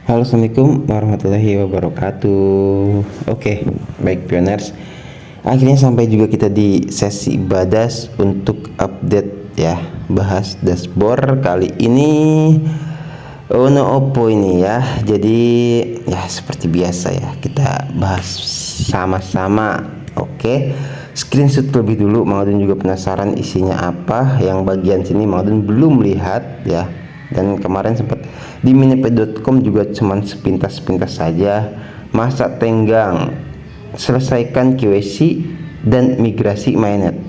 Halo, assalamualaikum warahmatullahi wabarakatuh. Oke, baik pioners. Akhirnya sampai juga kita di sesi badas untuk update ya, bahas dashboard kali ini. Ono Oppo ini ya. Jadi ya seperti biasa ya, kita bahas sama-sama. Oke. Screenshot terlebih dulu, Mang Adun juga penasaran isinya apa. Yang bagian sini Mang Adun belum lihat ya. Dan kemarin sempat di minipay.com juga cuman sepintas-sepintas saja. Masa tenggang, selesaikan KYC dan migrasi mainnet.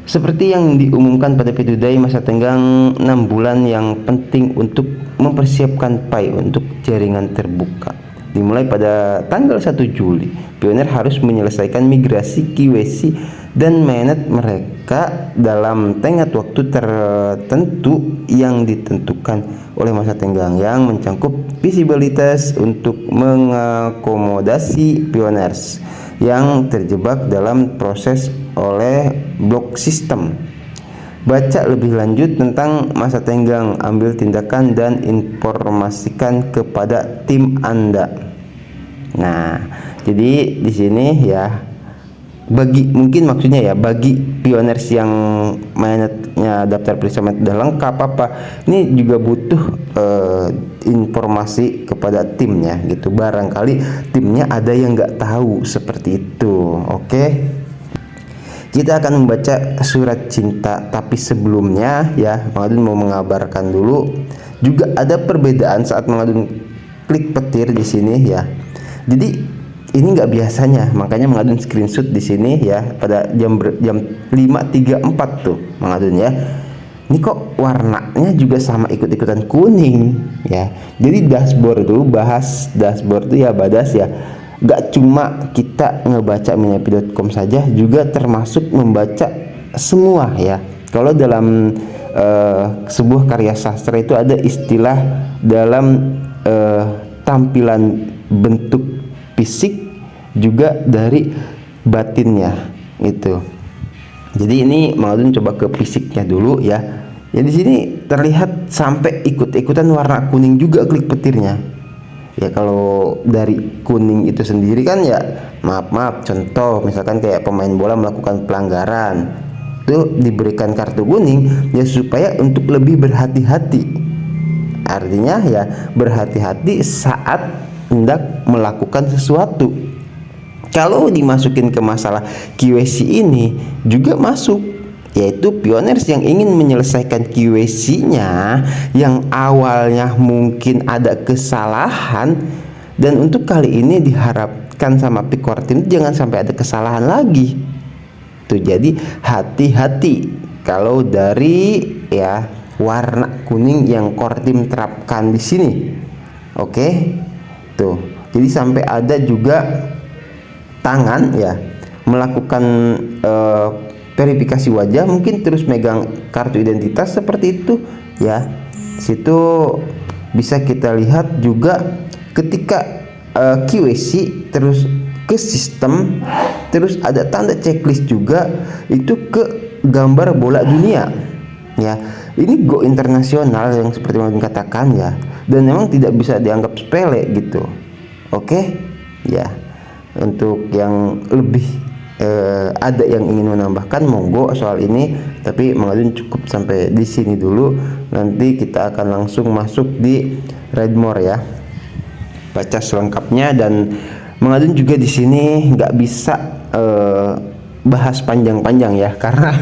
Seperti yang diumumkan pada P2Day, masa tenggang 6 bulan yang penting untuk mempersiapkan Pi untuk jaringan terbuka. Dimulai pada tanggal 1 Juli, Pioneer harus menyelesaikan migrasi KYC dan mainnet mereka dalam tenggat waktu tertentu yang ditentukan oleh masa tenggang yang mencangkup visibilitas untuk mengakomodasi Pioneers yang terjebak dalam proses oleh blok sistem. Baca lebih lanjut tentang masa tenggang, ambil tindakan dan informasikan kepada tim Anda. Nah, jadi di sini ya, bagi mungkin maksudnya ya, bagi pioners yang mainnya daftar periksa udah lengkap apa, ini juga butuh informasi kepada timnya gitu. Barangkali timnya ada yang nggak tahu seperti itu. Oke, kita akan membaca surat cinta, tapi sebelumnya ya, Mang Adun mau mengabarkan dulu juga ada perbedaan saat Mang Adun klik petir di sini ya. Jadi ini nggak biasanya, makanya Mang Adun screenshot di sini ya pada jam 5.34 tuh Mang Adun ya. Ini kok warnanya juga sama ikut-ikutan kuning ya. Jadi dashboard tuh, bahas dashboard tuh ya badas ya. Gak cuma kita ngebaca minipay.com saja, juga termasuk membaca semua ya. Kalau dalam sebuah karya sastra itu ada istilah dalam tampilan bentuk fisik juga dari batinnya itu. Jadi ini Mang Adun coba ke fisiknya dulu ya. Ya di sini terlihat sampai ikut-ikutan warna kuning juga klik petirnya. Ya kalau dari kuning itu sendiri kan ya, maaf contoh misalkan kayak pemain bola melakukan pelanggaran, itu diberikan kartu kuning ya supaya untuk lebih berhati-hati. Artinya ya berhati-hati saat hendak melakukan sesuatu. Kalau dimasukin ke masalah KYC ini juga masuk, yaitu pioners yang ingin menyelesaikan KYC-nya yang awalnya mungkin ada kesalahan, dan untuk kali ini diharapkan sama Core Team jangan sampai ada kesalahan lagi. Tuh, jadi hati-hati kalau dari ya warna kuning yang Core Team terapkan di sini. Oke. Tuh. Jadi sampai ada juga tangan ya melakukan verifikasi wajah, mungkin terus megang kartu identitas seperti itu ya. Situ bisa kita lihat juga ketika QC terus ke sistem, terus ada tanda checklist juga itu ke gambar bola dunia ya. Ini go internasional yang seperti yang dikatakan ya, dan memang tidak bisa dianggap sepele gitu. Oke ya, untuk yang lebih ada yang ingin menambahkan monggo soal ini, tapi Mang Adun cukup sampai di sini dulu. Nanti kita akan langsung masuk di Redmore ya, baca selengkapnya. Dan Mang Adun juga di sini nggak bisa bahas panjang-panjang ya, karena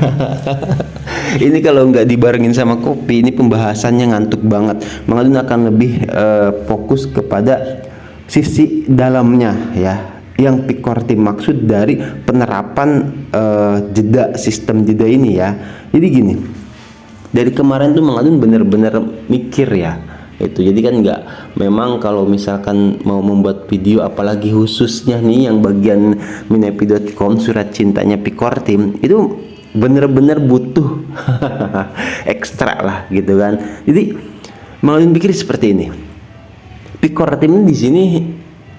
ini kalau nggak dibarengin sama kopi, ini pembahasannya ngantuk banget. Mang Adun akan lebih fokus kepada sisi dalamnya ya, yang Core Team maksud dari penerapan jeda, sistem jeda ini ya. Jadi gini, dari kemarin tuh Mang Adun bener-bener mikir ya itu. Jadi kan nggak, memang kalau misalkan mau membuat video apalagi khususnya nih yang bagian minipay.com surat cintanya Core Team itu bener-bener butuh ekstra lah gitu kan. Jadi Mang Adun pikir seperti ini, Core Team di sini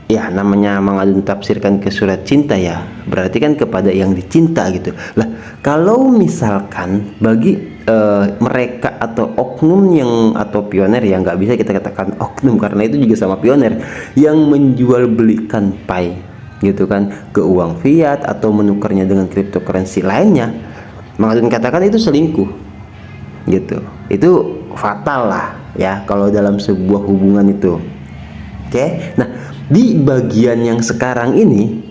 ya namanya Mang Adun tafsirkan ke surat cinta ya, berarti kan kepada yang dicinta gitu lah. Kalau misalkan bagi mereka atau oknum yang atau pioner, yang nggak bisa kita katakan oknum karena itu juga sama pioner, yang menjual belikan pai gitu kan ke uang fiat atau menukarnya dengan cryptocurrency lainnya, Mang Adun katakan itu selingkuh gitu. Itu fatal lah ya kalau dalam sebuah hubungan itu. Oke, nah di bagian yang sekarang ini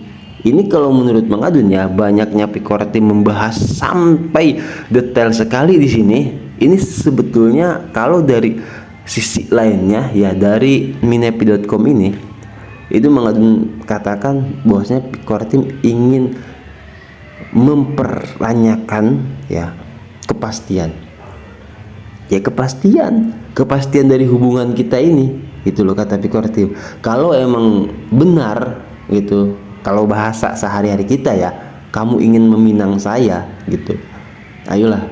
kalau menurut Mang Adun ya, banyaknya Picor Team membahas sampai detail sekali di sini. Ini sebetulnya kalau dari sisi lainnya ya, dari minepi.com ini itu Mang Adun katakan bahwasanya Picor Team ingin mempertanyakan ya kepastian. Ya kepastian dari hubungan kita ini, itu loh kata Picor Team. Kalau emang benar gitu, kalau bahasa sehari-hari kita ya, kamu ingin meminang saya gitu, ayolah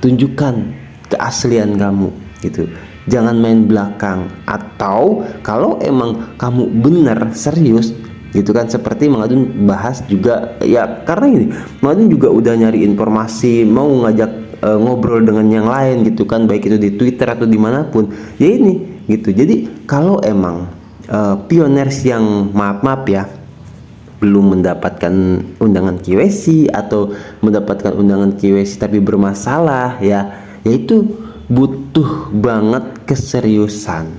tunjukkan keaslian kamu gitu, jangan main belakang. Atau kalau emang kamu benar serius gitu kan, seperti Mang Adun bahas juga ya, karena ini Mang Adun juga udah nyari informasi, mau ngajak ngobrol dengan yang lain gitu kan, baik itu di Twitter atau dimanapun ya ini gitu. Jadi kalau emang pioners yang maaf ya belum mendapatkan undangan QWC atau mendapatkan undangan QWC tapi bermasalah ya, yaitu butuh banget keseriusan.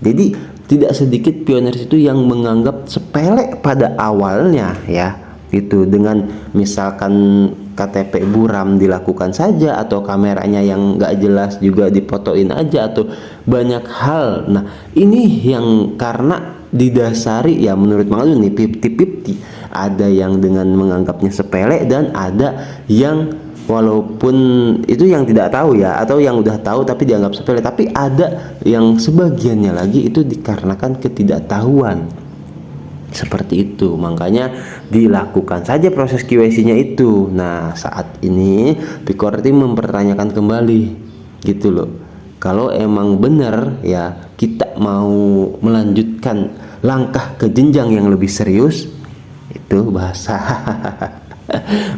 Jadi tidak sedikit pioners itu yang menganggap sepele pada awalnya ya gitu, dengan misalkan KTP buram dilakukan saja, atau kameranya yang nggak jelas juga difotoin aja, atau banyak hal. Nah ini yang karena didasari ya menurut Mang Adun nih 50-50, ada yang dengan menganggapnya sepele dan ada yang walaupun itu yang tidak tahu ya, atau yang udah tahu tapi dianggap sepele, tapi ada yang sebagiannya lagi itu dikarenakan ketidaktahuan. Seperti itu, makanya dilakukan saja proses QWC-nya itu. Nah saat ini Picor Team mempertanyakan kembali gitu loh, kalau emang benar ya kita mau melanjutkan langkah ke jenjang yang lebih serius, itu bahasa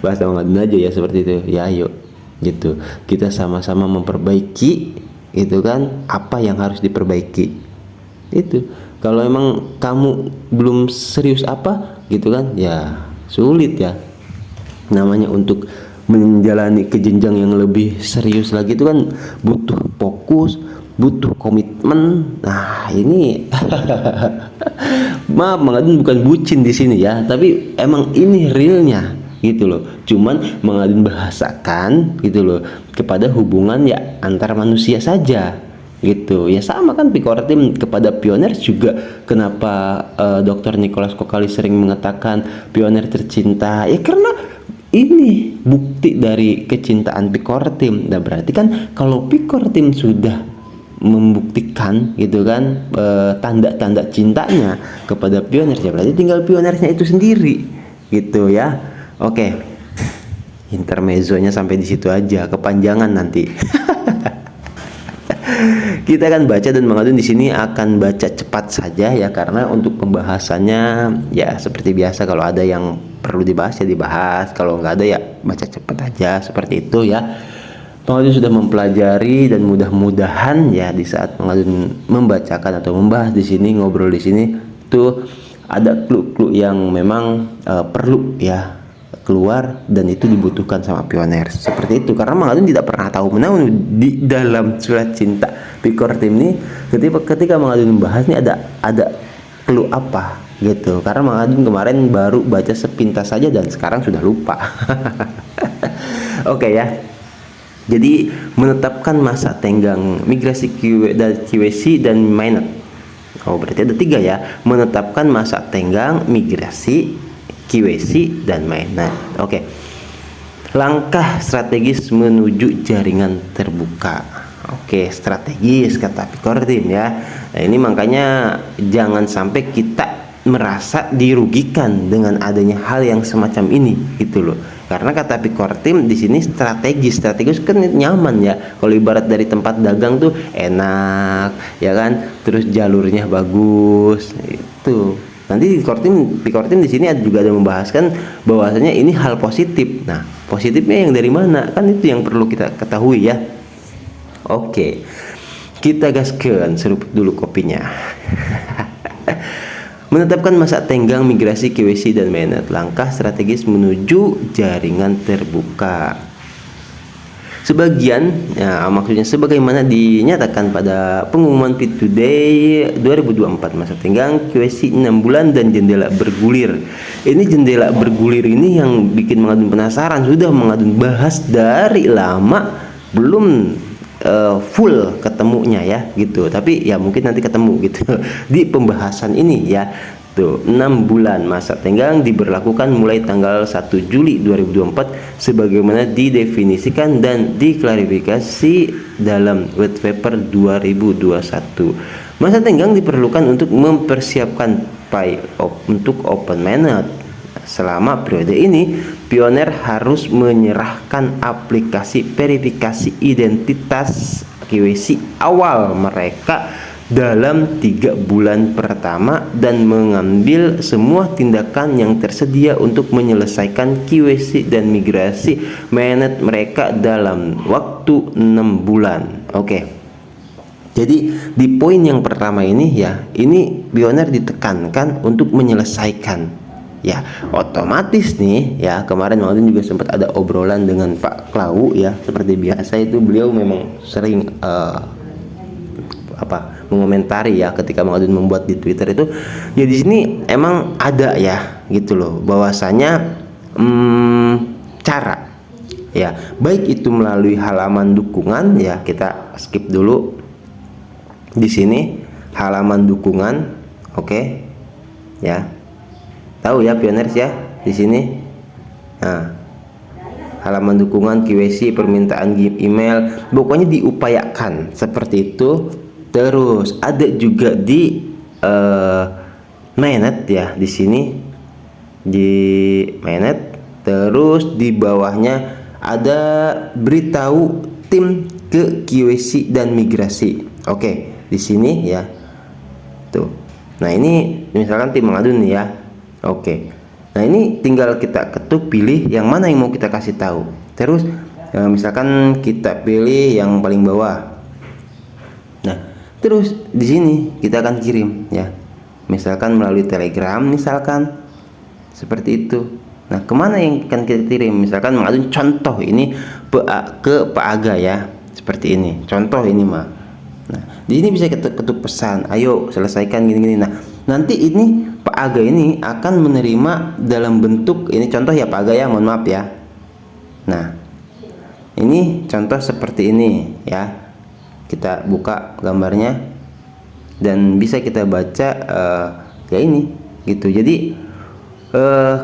bahasa Mang Adun aja ya seperti itu ya, ayo gitu kita sama-sama memperbaiki itu kan apa yang harus diperbaiki. Itu kalau emang kamu belum serius apa gitu kan ya, sulit ya namanya untuk menjalani ke jenjang yang lebih serius lagi. Itu kan butuh fokus, butuh komitmen. Nah ini maaf Mang Adun bukan bucin di sini ya, tapi emang ini realnya gitu loh. Cuman Mang Adun bahasakan gitu loh kepada hubungan ya antar manusia saja gitu ya. Sama kan Picor Team kepada pioner juga. Kenapa Dr. Nicholas Kokali sering mengatakan pioner tercinta ya, karena ini bukti dari kecintaan Picor Team. Nah berarti kan kalau Picor Team sudah membuktikan gitu kan tanda-tanda cintanya kepada pioner ya, berarti tinggal pionernya itu sendiri gitu ya. Oke, intermezzonya sampai di situ aja, kepanjangan nanti. Kita akan baca, dan Mang Adun di sini akan baca cepat saja ya, karena untuk pembahasannya ya seperti biasa, kalau ada yang perlu dibahas ya dibahas, kalau nggak ada ya baca cepat aja seperti itu ya. Mang Adun sudah mempelajari, dan mudah-mudahan ya di saat Mang Adun membacakan atau membahas di sini, ngobrol di sini tuh ada clue-clue yang memang perlu ya keluar, dan itu dibutuhkan sama pioner seperti itu. Karena Mang Adun tidak pernah tahu menahu di dalam surat cinta Picor Team ini, ketika Mang Adun membahas ini ada clue apa gitu. Karena Mang Adun kemarin baru baca sepintas saja dan sekarang sudah lupa. Oke ya. Jadi menetapkan masa tenggang migrasi QWC dan mainnet. Oh berarti ada 3 ya. Menetapkan masa tenggang migrasi, QWC dan mainnet. Oke. Langkah strategis menuju jaringan terbuka. Oke, strategis kata Picor Team ya. Nah ini makanya jangan sampai kita merasa dirugikan dengan adanya hal yang semacam ini gitu loh. Karena kata Picor Team di sini strategis kan nyaman ya. Kalau ibarat dari tempat dagang tuh enak ya kan, terus jalurnya bagus itu. Nanti Pikortim di sini juga ada membahaskan bahwasanya ini hal positif. Nah, positifnya yang dari mana? Kan itu yang perlu kita ketahui ya. Oke. Kita gaskan, seruput dulu kopinya. Menetapkan masa tenggang migrasi KYC dan mainnet, langkah strategis menuju jaringan terbuka. Sebagian, ya, maksudnya sebagaimana dinyatakan pada pengumuman Fit Today 2024, masa tenggang KYC 6 bulan dan jendela bergulir. Ini jendela bergulir ini yang bikin mengadun penasaran, sudah mengadun bahas dari lama belum full ketemunya ya gitu, tapi ya mungkin nanti ketemu gitu di pembahasan ini ya. Tuh, 6 bulan masa tenggang diberlakukan mulai tanggal 1 Juli 2024 sebagaimana didefinisikan dan diklarifikasi dalam white paper 2021. Masa tenggang diperlukan untuk mempersiapkan untuk open mainnet. Selama periode ini, Pioneer harus menyerahkan aplikasi verifikasi identitas KYC awal mereka dalam 3 bulan pertama dan mengambil semua tindakan yang tersedia untuk menyelesaikan KYC dan migrasi mainnet mereka dalam waktu 6 bulan. Oke. Jadi di poin yang pertama ini ya, ini Pioneer ditekankan untuk menyelesaikan. Ya, otomatis nih ya, kemarin juga sempat ada obrolan dengan Pak Klau ya, seperti biasa itu beliau memang sering mengomentari ya ketika membuat di Twitter itu. Ya di sini emang ada ya gitu loh, bahwasanya cara ya, baik itu melalui halaman dukungan ya, kita skip dulu di sini halaman dukungan. Oke. Ya. Tahu ya Pioneers ya di sini. Nah, halaman dukungan KYC, permintaan email, pokoknya diupayakan seperti itu. Terus ada juga di mainnet ya, di sini di mainnet. Terus di bawahnya ada beritahu tim ke KYC dan migrasi. Oke, di sini ya. Tuh. Nah, ini misalkan tim mengadun nih ya. Oke. Nah, ini tinggal kita ketuk, pilih yang mana yang mau kita kasih tahu. Terus misalkan kita pilih yang paling bawah. Nah, terus di sini kita akan kirim ya. Misalkan melalui Telegram misalkan. Seperti itu. Nah, kemana yang akan kita kirim? Misalkan mengadun contoh ini ke Pak Aga ya. Seperti ini. Contoh ini mah. Nah, di sini bisa ketuk pesan, ayo selesaikan gini-gini. Nah, nanti ini Pak Aga ini akan menerima dalam bentuk ini, contoh ya Pak Aga ya, mohon maaf ya. Nah, ini contoh seperti ini ya. Kita buka gambarnya dan bisa kita baca ya ini gitu. Jadi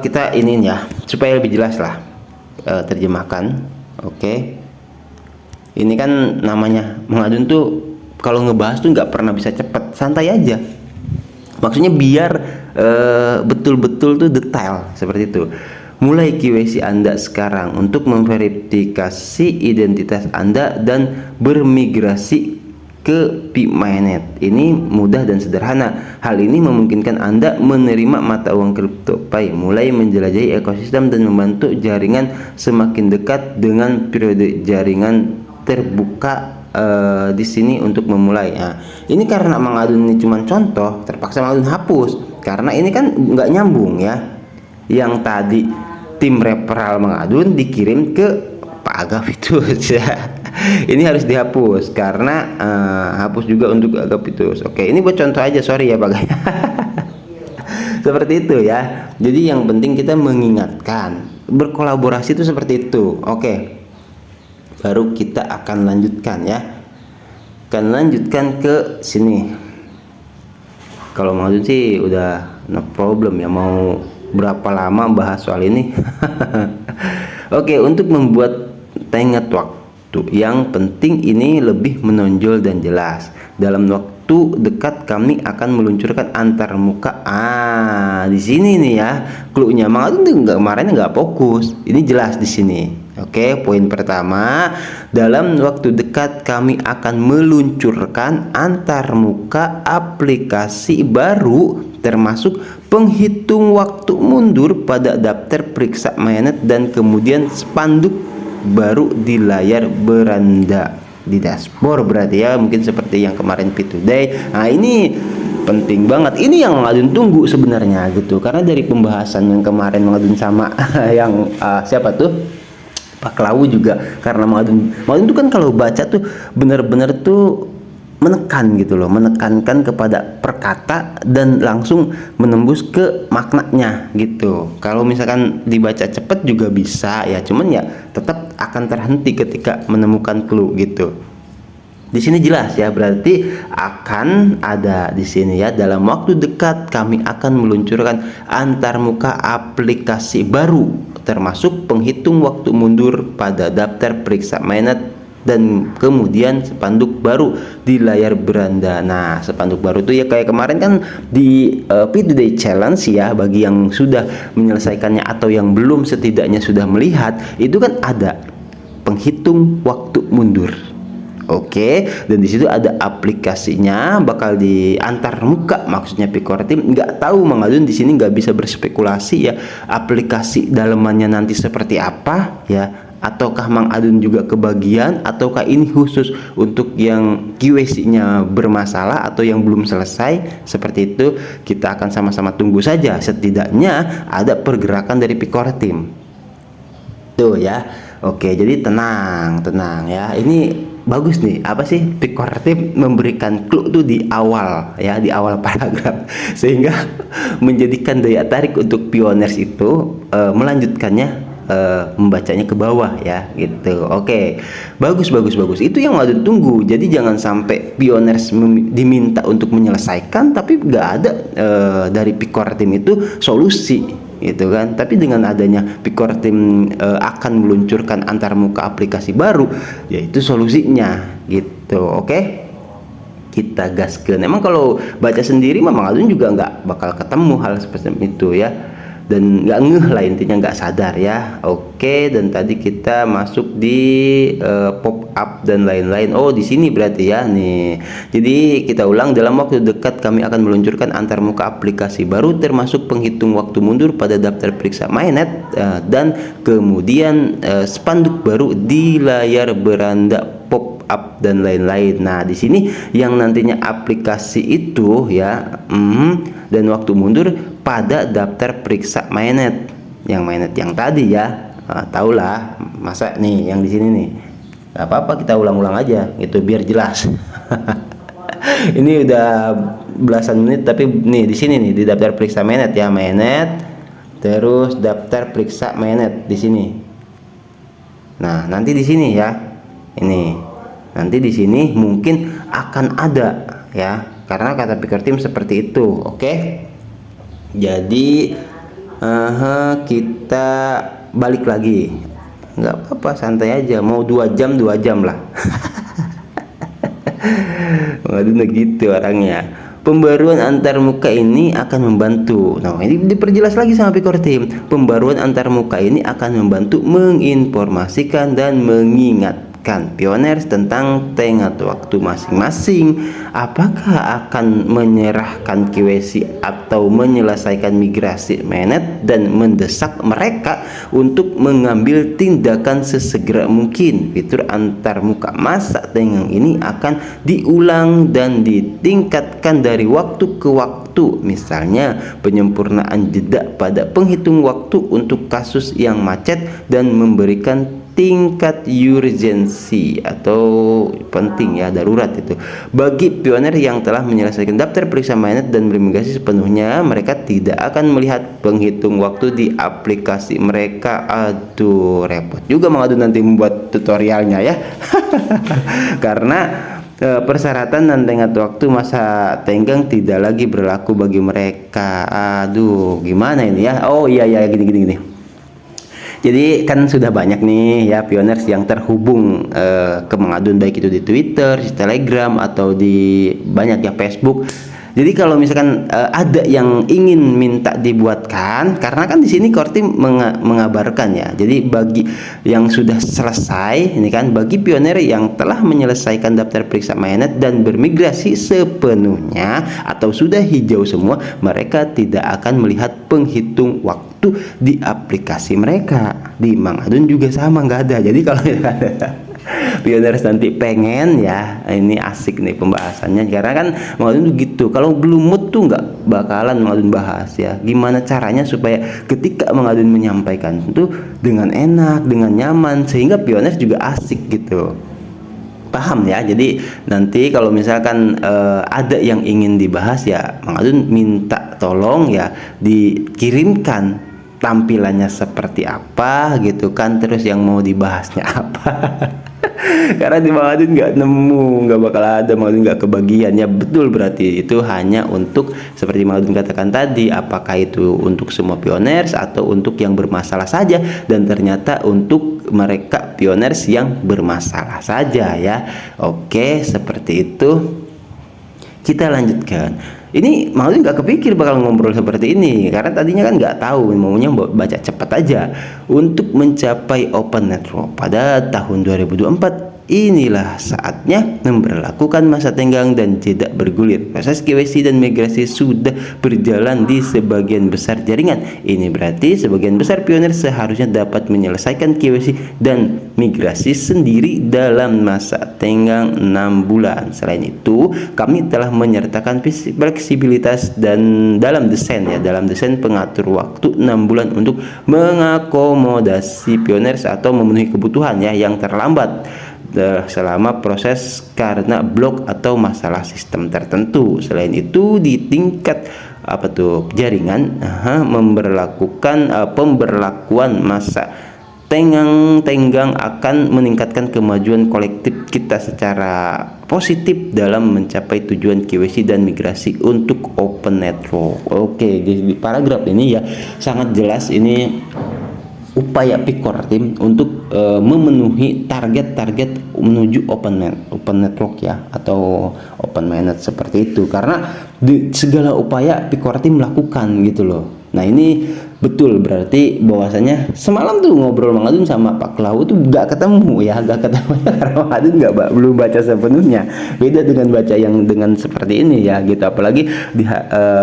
kita ini ya supaya lebih jelas lah terjemahkan. Oke. Ini kan namanya mengadun tuh, kalau ngebahas tuh nggak pernah bisa cepat, santai aja. Maksudnya biar betul-betul tuh detail seperti itu. Mulai KYC Anda sekarang untuk memverifikasi identitas Anda dan bermigrasi ke P-Mainnet. Ini mudah dan sederhana. Hal ini memungkinkan Anda menerima mata uang CryptoPay, mulai menjelajahi ekosistem dan membantu jaringan semakin dekat dengan periode jaringan terbuka di sini untuk memulai. Nah, ini karena mengadun ini cuma contoh, terpaksa mengadun hapus karena ini kan nggak nyambung ya. Yang tadi tim referral mengadun dikirim ke Pak Agapitus ya. Ini harus dihapus karena hapus juga untuk Agapitus. Oke, ini buat contoh aja, sorry ya Pak. Seperti itu ya. Jadi yang penting kita mengingatkan, berkolaborasi itu seperti itu. Oke. Baru kita akan lanjutkan ya. Akan lanjutkan ke sini. Kalau mau sih udah no problem ya, mau berapa lama bahas soal ini. Oke, untuk membuat tenggat waktu yang penting ini lebih menonjol dan jelas. Dalam waktu dekat kami akan meluncurkan antar muka. Di sini nih ya clue-nya. Makanya tuh kemarin nggak fokus. Ini jelas di sini. Oke, poin pertama, dalam waktu dekat kami akan meluncurkan antar muka aplikasi baru termasuk penghitung waktu mundur pada daftar periksa mainnet dan kemudian spanduk baru di layar beranda di dashboard. Berarti ya mungkin seperti yang kemarin P2Day. Nah ini penting banget, ini yang Mang Adun tunggu sebenarnya gitu, karena dari pembahasan yang kemarin Mang Adun sama yang siapa tuh Pak Klawu juga, karena Mang Adun tuh kan kalau baca tuh benar-benar tuh menekan gitu loh, menekankan kepada perkata dan langsung menembus ke maknanya gitu. Kalau misalkan dibaca cepet juga bisa ya, cuman ya tetap akan terhenti ketika menemukan clue gitu. Di sini jelas ya, berarti akan ada di sini ya, dalam waktu dekat kami akan meluncurkan antarmuka aplikasi baru termasuk penghitung waktu mundur pada daftar periksa mainnet dan kemudian spanduk baru di layar beranda. Nah, spanduk baru itu ya kayak kemarin kan di P2Day Challenge ya, bagi yang sudah menyelesaikannya atau yang belum setidaknya sudah melihat, itu kan ada penghitung waktu mundur. Oke, dan di situ ada aplikasinya, bakal diantar muka, maksudnya Picor Team. Nggak tahu Mang Adun di sini nggak bisa berspekulasi ya, aplikasi dalemannya nanti seperti apa ya, ataukah Mang Adun juga kebagian, ataukah ini khusus untuk yang QC-nya bermasalah atau yang belum selesai. Seperti itu kita akan sama-sama tunggu saja, setidaknya ada pergerakan dari Picor Team tuh ya. Oke, jadi tenang ya, ini bagus nih, apa sih, Picor Team memberikan clue tuh di awal ya, di awal paragraf, sehingga menjadikan daya tarik untuk pioners itu melanjutkannya, membacanya ke bawah ya gitu. Oke, bagus, itu yang Adun tunggu. Jadi jangan sampai pioners diminta untuk menyelesaikan tapi nggak ada dari Picor Team itu solusi gitu kan. Tapi dengan adanya Picor Team akan meluncurkan antarmuka aplikasi baru, yaitu solusinya gitu. Oke, kita gaskeun. Emang kalau baca sendiri Mang Adun juga nggak bakal ketemu hal seperti itu ya, dan nggak ngeh lah, intinya nggak sadar ya. Oke, dan tadi kita masuk di pop up dan lain-lain. Oh, di sini berarti ya nih. Jadi kita ulang, dalam waktu dekat kami akan meluncurkan antarmuka aplikasi baru termasuk penghitung waktu mundur pada daftar periksa mainnet dan kemudian spanduk baru di layar beranda, pop up dan lain-lain. Nah, di sini yang nantinya aplikasi itu ya, dan waktu mundur pada daftar periksa mainnet, yang mainnet yang tadi ya. Tahulah, masa nih yang di sini nih. Gak apa-apa, kita ulang-ulang aja gitu biar jelas. Ini udah belasan menit, tapi nih di sini nih di daftar periksa mainnet ya, mainnet terus daftar periksa mainnet di sini. Nah, nanti di sini ya. Ini. Nanti di sini mungkin akan ada ya, karena kata Picor Team seperti itu. Oke. Jadi kita balik lagi. Nggak apa-apa, santai aja, mau 2 jam lah. Waduh, gitu orangnya. Pembaruan antarmuka ini akan membantu. Nah, ini diperjelas lagi sama Picor Team. Pembaruan antarmuka ini akan membantu menginformasikan dan mengingatkan pioners tentang tenggat waktu masing-masing. Apakah akan menyerahkan KYC atau menyelesaikan migrasi mainnet dan mendesak mereka untuk mengambil tindakan sesegera mungkin. Fitur antarmuka masa tenggang ini akan diulang dan ditingkatkan dari waktu ke waktu. Misalnya penyempurnaan jeda pada penghitung waktu untuk kasus yang macet dan memberikan tingkat urgensi atau penting ya, darurat itu bagi pioner yang telah menyelesaikan daftar periksa mainnet dan bermigrasi sepenuhnya. Mereka tidak akan melihat penghitung waktu di aplikasi mereka. Aduh, repot juga Mang Adun nanti membuat tutorialnya ya. Karena persyaratan dan tenggat waktu masa tenggang tidak lagi berlaku bagi mereka. Aduh, gimana ini ya? Oh iya gini. Jadi kan sudah banyak nih ya pioners yang terhubung ke Mang Adun, baik itu di Twitter, di Telegram, atau di banyak ya Facebook. Jadi kalau misalkan ada yang ingin minta dibuatkan, karena kan di sini core team mengabarkan ya. Jadi bagi yang sudah selesai, ini kan bagi pioner yang telah menyelesaikan daftar periksa mainnet dan bermigrasi sepenuhnya atau sudah hijau semua, mereka tidak akan melihat penghitung waktu di aplikasi mereka. Di Mang Adun juga sama, nggak ada. Jadi kalau pioners nanti pengen ya, ini asik nih pembahasannya, karena kan Mang Adun tuh gitu, kalau belum mood tuh nggak bakalan Mang Adun bahas ya, gimana caranya supaya ketika Mang Adun menyampaikan itu dengan enak, dengan nyaman, sehingga pioners juga asik gitu, paham ya. Jadi nanti kalau misalkan ada yang ingin dibahas ya, Mang Adun minta tolong ya dikirimkan tampilannya seperti apa gitu kan, terus yang mau dibahasnya apa. Karena di Mang Adun nggak nemu, nggak bakal ada, Mang Adun nggak kebagian ya. Betul, berarti itu hanya untuk seperti Mang Adun katakan tadi, apakah itu untuk semua pioners atau untuk yang bermasalah saja, dan ternyata untuk mereka pioners yang bermasalah saja ya. Oke, seperti itu. Kita lanjutkan. Ini Mang Adun nggak kepikir bakal ngobrol seperti ini, karena tadinya kan nggak tahu, maunya baca cepat aja. Untuk mencapai open network pada tahun 2024, inilah saatnya memberlakukan masa tenggang dan jeda bergulir. Proses KYC dan migrasi sudah berjalan di sebagian besar jaringan. Ini berarti sebagian besar pioner seharusnya dapat menyelesaikan KYC dan migrasi sendiri dalam masa tenggang 6 bulan. Selain itu, kami telah menyertakan fleksibilitas dan dalam desain pengatur waktu 6 bulan untuk mengakomodasi pioners atau memenuhi kebutuhan ya yang terlambat selama proses karena blok atau masalah sistem tertentu. Selain itu, di tingkat jaringan memberlakukan pemberlakuan masa tenggang akan meningkatkan kemajuan kolektif kita secara positif dalam mencapai tujuan KYC dan migrasi untuk open network. Oke, di paragraf ini ya sangat jelas ini upaya Core Team untuk memenuhi target-target menuju open network ya, atau open mainnet seperti itu, karena di segala upaya Core Team lakukan gitu loh. Nah ini betul, berarti bahwasanya semalam tuh ngobrol Mang Adun sama Pak Klau tuh gak ketemu karena Mang Adun belum baca sepenuhnya. Beda dengan baca yang dengan seperti ini ya gitu, apalagi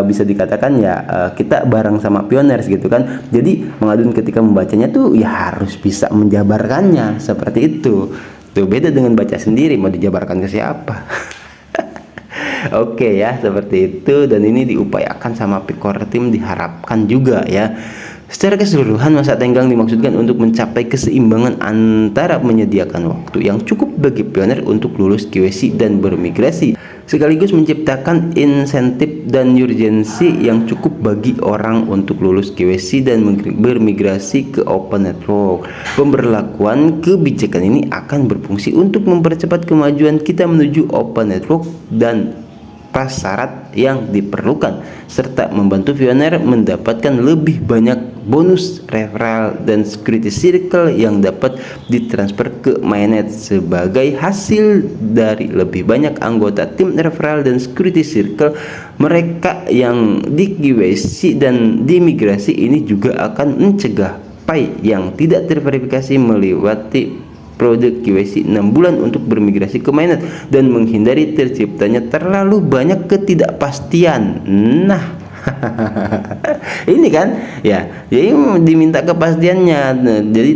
bisa dikatakan ya kita bareng sama pioners gitu kan. Jadi Mang Adun ketika membacanya tuh ya harus bisa menjabarkannya seperti itu. Tuh beda dengan baca sendiri, mau dijabarkan ke siapa. Oke ya, seperti itu, dan ini diupayakan sama Core Team, diharapkan juga ya. Secara keseluruhan, masa tenggang dimaksudkan untuk mencapai keseimbangan antara menyediakan waktu yang cukup bagi pioner untuk lulus KYC dan bermigrasi, sekaligus menciptakan insentif dan urgensi yang cukup bagi orang untuk lulus KYC dan bermigrasi ke open network. Pemberlakuan kebijakan ini akan berfungsi untuk mempercepat kemajuan kita menuju open network dan prasyarat yang diperlukan, serta membantu pioner mendapatkan lebih banyak bonus referral dan security circle yang dapat ditransfer ke mainnet sebagai hasil dari lebih banyak anggota tim referral dan security circle mereka yang di KYC dan dimigrasi. Ini juga akan mencegah PAI yang tidak terverifikasi melewati produk KYC 6 bulan untuk bermigrasi ke mainnet dan menghindari terciptanya terlalu banyak ketidakpastian. Nah, ini kan ya, jadi diminta kepastiannya. Jadi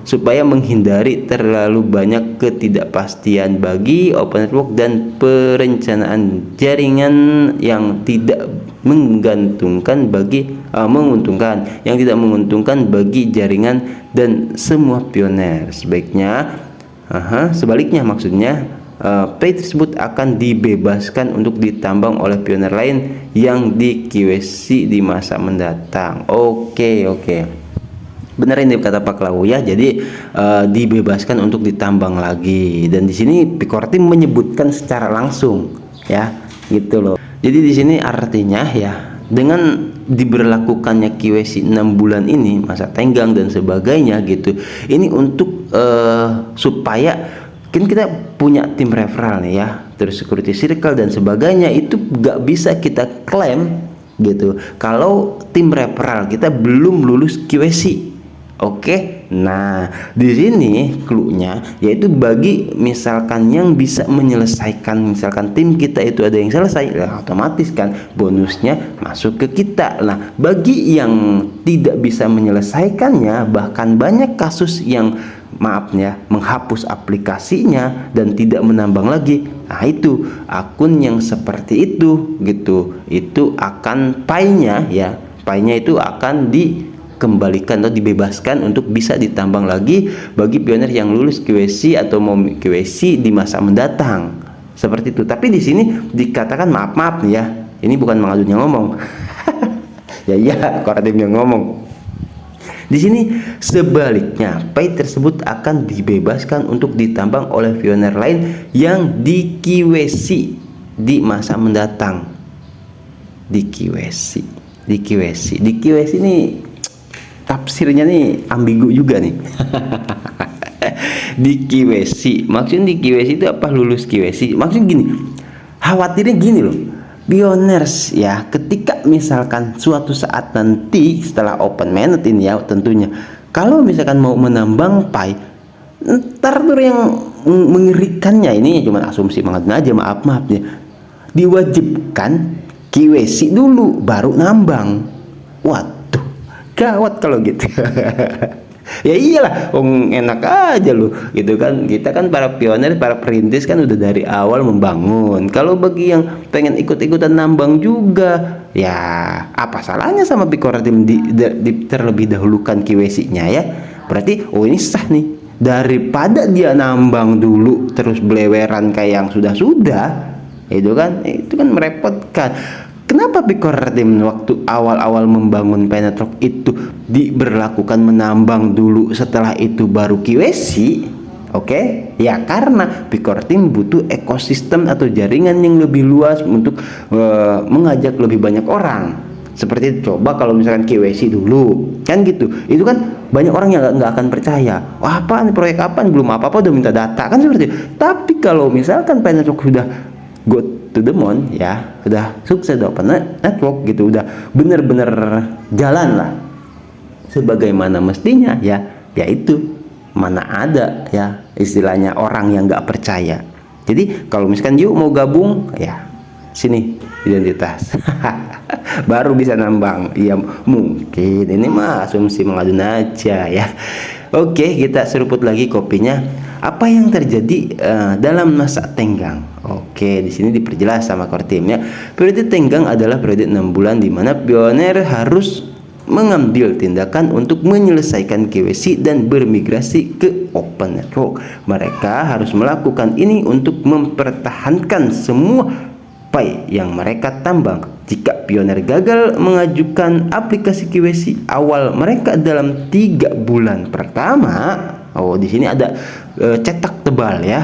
supaya menghindari terlalu banyak ketidakpastian bagi open network dan perencanaan jaringan yang tidak menguntungkan bagi jaringan dan semua pioner. Sebaliknya maksudnya PAI tersebut akan dibebaskan untuk ditambang oleh pioner lain yang di KYC di masa mendatang. Oke. Benar ini kata Pak Klau ya. Jadi dibebaskan untuk ditambang lagi, dan di sini Core Team menyebutkan secara langsung ya, gitu loh. Jadi di sini artinya ya, dengan diberlakukannya KYC 6 bulan ini, masa tenggang dan sebagainya gitu, ini untuk supaya kan kita punya tim referral nih ya, terus security circle dan sebagainya, itu nggak bisa kita klaim gitu kalau tim referral kita belum lulus QC. Oke, nah di sini clue-nya yaitu bagi misalkan yang bisa menyelesaikan, misalkan tim kita itu ada yang selesai, ya otomatis kan bonusnya masuk ke kita. Nah, bagi yang tidak bisa menyelesaikannya, bahkan banyak kasus yang maafnya menghapus aplikasinya dan tidak menambang lagi. Nah, itu akun yang seperti itu gitu, itu akan pay-nya ya, pay-nya itu akan dikembalikan atau dibebaskan untuk bisa ditambang lagi bagi pioner yang lulus QC atau mau QC di masa mendatang. Seperti itu. Tapi di sini dikatakan maaf nih ya. Ini bukan Mang Adun yang ngomong. Ya, Koratim yang ngomong. Di sini sebaliknya, pay tersebut akan dibebaskan untuk ditambang oleh pioner lain yang di QC di masa mendatang. Di QC ini tafsirnya nih ambigu juga nih. Di QC, maksudnya di QC itu apa? Lulus QC, maksudnya gini, khawatirnya gini loh, pioners ya, ketika misalkan suatu saat nanti setelah open mainnet ini ya tentunya, kalau misalkan mau menambang pay, ntar tuh yang mengerikannya, ini cuma asumsi banget aja, maaf ya, diwajibkan QC dulu baru nambang. Waduh, gawat kalau gitu. Ya iyalah, enak aja loh gitu kan. Kita kan para pioner, para perintis kan udah dari awal membangun. Kalau bagi yang pengen ikut-ikutan nambang juga, ya apa salahnya sama Koratim di terlebih dahulukan QC-nya ya. Berarti oh ini sah nih, daripada dia nambang dulu terus beleweran kayak yang sudah-sudah, itu kan merepotkan. Kenapa Koratim waktu awal-awal membangun Penetrok itu diberlakukan menambang dulu, setelah itu baru QC? Oke, ya karena Koratim butuh ekosistem atau jaringan yang lebih luas untuk mengajak lebih banyak orang. Seperti itu. Coba kalau misalkan QC dulu, kan gitu, itu kan banyak orang yang nggak akan percaya. Wah, apaan proyek apaan, belum apa-apa udah minta data, kan seperti itu. Tapi kalau misalkan Penetrok sudah go to the moon ya, sudah sukses open network gitu, udah bener-bener jalan lah sebagaimana mestinya ya, yaitu mana ada ya istilahnya orang yang nggak percaya. Jadi kalau misalkan yuk mau gabung ya, sini identitas baru bisa nambang. Ya mungkin ini mah asumsi Mang Adun aja ya. Oke, kita seruput lagi kopinya. Apa yang terjadi dalam masa tenggang? Oke, di sini diperjelas sama Koratim ya. Periode tenggang adalah periode 6 bulan di mana pioner harus mengambil tindakan untuk menyelesaikan KYC dan bermigrasi ke open network. Mereka harus melakukan ini untuk mempertahankan semua pay yang mereka tambang. Jika pioner gagal mengajukan aplikasi KYC awal mereka dalam 3 bulan pertama, di sini ada cetak tebal ya,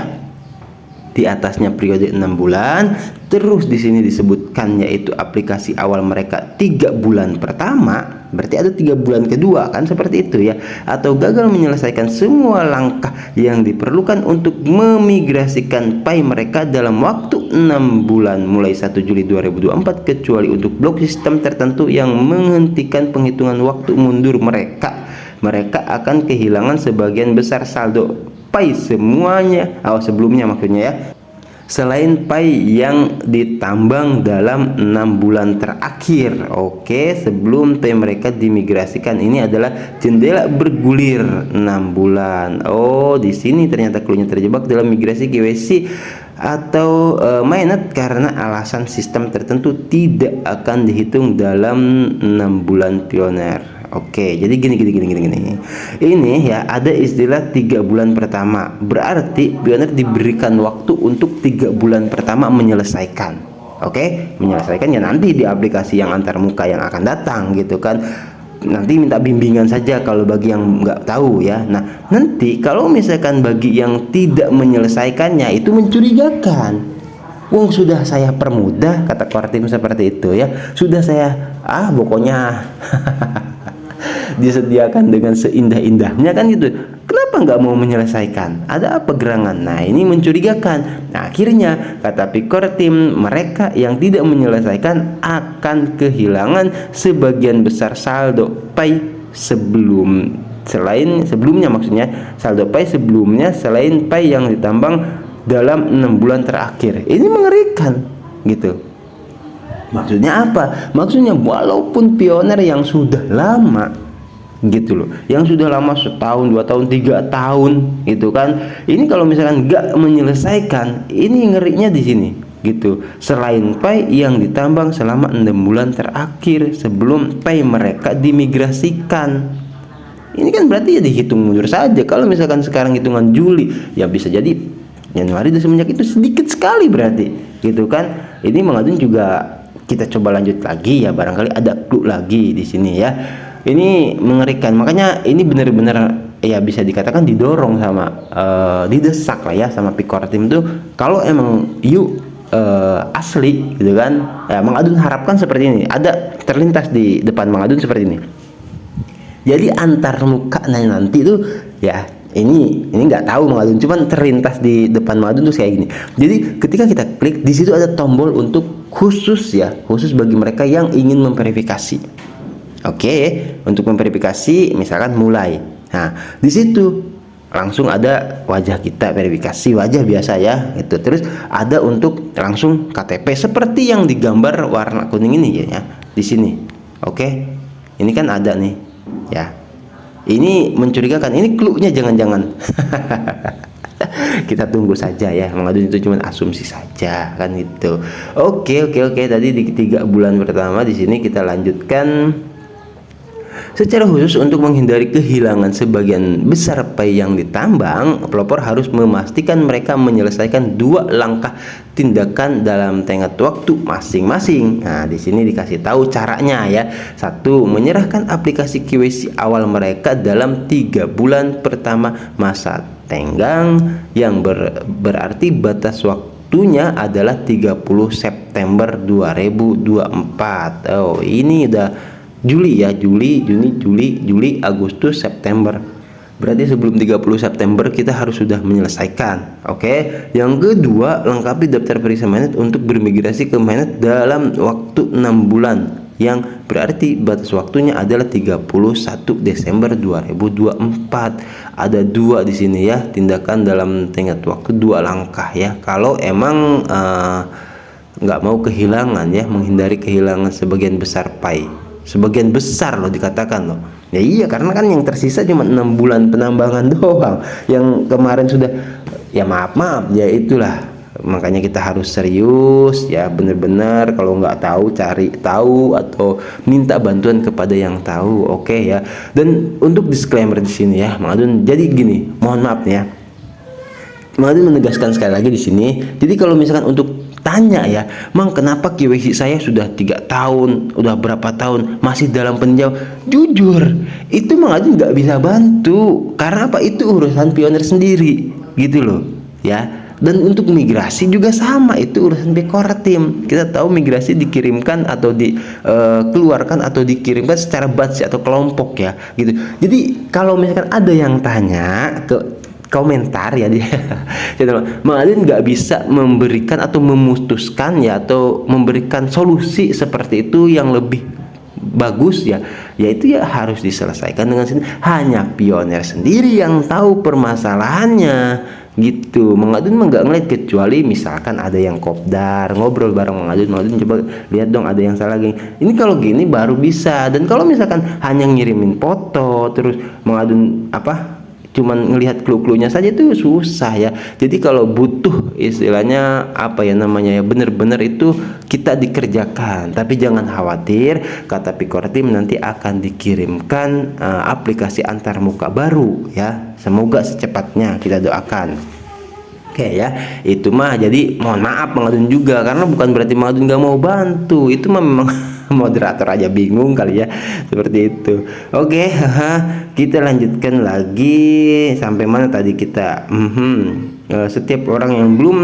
di atasnya periode 6 bulan, terus di sini disebutkan yaitu aplikasi awal mereka 3 bulan pertama, berarti ada 3 bulan kedua kan, seperti itu ya, atau gagal menyelesaikan semua langkah yang diperlukan untuk memigrasikan pay mereka dalam waktu 6 bulan mulai 1 Juli 2024, kecuali untuk blok sistem tertentu yang menghentikan penghitungan waktu mundur mereka akan kehilangan sebagian besar saldo pay semuanya sebelumnya, maksudnya ya, selain pay yang ditambang dalam 6 bulan terakhir. Oke, sebelum pay mereka dimigrasikan. Ini adalah jendela bergulir 6 bulan. Di sini ternyata cluenya terjebak dalam migrasi KYC atau mainnet karena alasan sistem tertentu tidak akan dihitung dalam 6 bulan pioner. Oke, jadi gini. Ini ya ada istilah 3 bulan pertama. Berarti pioner diberikan waktu untuk 3 bulan pertama menyelesaikan. Oke, menyelesaikan ya nanti di aplikasi yang antarmuka yang akan datang gitu kan. Nanti minta bimbingan saja kalau bagi yang nggak tahu ya. Nah, nanti kalau misalkan bagi yang tidak menyelesaikannya itu mencurigakan. Wong sudah saya permudah, kata Koratim seperti itu ya. Sudah saya pokoknya disediakan dengan seindah-indahnya kan gitu. Kenapa Kenapa nggak mau menyelesaikan? Ada apa gerangan? Nah, ini mencurigakan. Nah, akhirnya kata Picor Team, mereka yang tidak menyelesaikan akan kehilangan sebagian besar saldo pay sebelumnya, maksudnya saldo pay sebelumnya selain pay yang ditambang dalam 6 bulan terakhir. Ini mengerikan gitu. Maksudnya apa? Maksudnya walaupun pioner yang sudah lama gitu loh, yang sudah lama setahun, 2 tahun, 3 tahun gitu kan, ini kalau misalkan nggak menyelesaikan, ini ngerinya di sini gitu. Selain pay yang ditambang selama 6 bulan terakhir sebelum pay mereka dimigrasikan, ini kan berarti ya dihitung mundur saja. Kalau misalkan sekarang hitungan Juli, ya bisa jadi Januari dan semenjak itu sedikit sekali berarti gitu kan. Ini mengadun juga kita coba lanjut lagi ya, barangkali ada clue lagi di sini ya. Ini mengerikan, makanya ini benar-benar ya bisa dikatakan didorong sama didesak lah ya sama Picor Team tuh, kalau emang asli gitu kan ya. Mang Adun harapkan seperti ini, ada terlintas di depan Mang Adun seperti ini. Jadi antar muka nanti tuh ya, ini nggak tahu Mang Adun, cuman terlintas di depan Mang Adun tuh kayak gini. Jadi ketika kita klik di situ ada tombol untuk khusus bagi mereka yang ingin memverifikasi. Oke, untuk memverifikasi misalkan mulai. Nah, di situ langsung ada wajah kita, verifikasi wajah biasa ya gitu. Terus ada untuk langsung KTP seperti yang digambar warna kuning ini ya di sini. Oke. Ini kan ada nih ya. Ini mencurigakan. Ini clue-nya jangan-jangan. Kita tunggu saja ya, Mang Adun itu cuma asumsi saja kan itu. Oke. Tadi di 3 bulan pertama di sini kita lanjutkan. Secara khusus untuk menghindari kehilangan sebagian besar pay yang ditambang, pelopor harus memastikan mereka menyelesaikan 2 langkah tindakan dalam tenggat waktu masing-masing. Nah, di sini dikasih tahu caranya ya. 1. Menyerahkan aplikasi KYC awal mereka dalam 3 bulan pertama masa tenggang yang berarti batas waktunya adalah 30 September 2024. Oh, ini udah Juli ya, Juni, Juli, Agustus, September. Berarti sebelum 30 September kita harus sudah menyelesaikan. Oke. Yang kedua, lengkapi daftar periksa mainnet untuk bermigrasi ke mainnet dalam waktu 6 bulan. Yang berarti batas waktunya adalah 31 Desember 2024. Ada 2 di sini ya, tindakan dalam tenggat waktu 2 langkah ya. Kalau emang nggak mau kehilangan ya, menghindari kehilangan sebagian besar pay. Sebagian besar loh dikatakan loh. Ya iya, karena kan yang tersisa cuma 6 bulan penambangan doang. Yang kemarin sudah ya maaf ya itulah. Makanya kita harus serius ya, bener-bener kalau nggak tahu cari tahu atau minta bantuan kepada yang tahu. Oke ya. Dan untuk disclaimer di sini ya, Mang Adun, jadi gini, mohon maaf ya. Mang Adun menegaskan sekali lagi di sini. Jadi kalau misalkan untuk tanya ya, Mang, kenapa KYC saya sudah 3 tahun, udah berapa tahun masih dalam peninjauan? Jujur, itu Mang Adun nggak bisa bantu. Karena apa? Itu urusan pioner sendiri, gitu loh, ya. Dan untuk migrasi juga sama, itu urusan Picor Team. Kita tahu migrasi dikirimkan atau dikeluarkan atau dikirimkan secara batch atau kelompok ya, gitu. Jadi kalau misalkan ada yang tanya ke komentar ya dia Mang Adun nggak bisa memberikan atau memutuskan ya atau memberikan solusi seperti itu yang lebih bagus ya, yaitu ya harus diselesaikan dengan sendiri. Hanya pioner sendiri yang tahu permasalahannya gitu. Mang Adun nggak ngeliat, kecuali misalkan ada yang kopdar ngobrol bareng Mang Adun coba lihat dong ada yang salah gini. Ini kalau gini baru bisa. Dan kalau misalkan hanya ngirimin foto terus Mang Adun cuman ngelihat clue-cluenya saja itu susah ya. Jadi kalau butuh istilahnya bener-bener itu kita dikerjakan. Tapi jangan khawatir, kata Picor Team nanti akan dikirimkan aplikasi antarmuka baru ya. Semoga secepatnya, kita doakan. Oke ya, itu mah jadi mohon maaf Mang Adun juga, karena bukan berarti Mang Adun nggak mau bantu. Itu mah memang moderator aja bingung kali ya, seperti itu. Oke, kita lanjutkan lagi sampai mana tadi kita. Setiap orang yang belum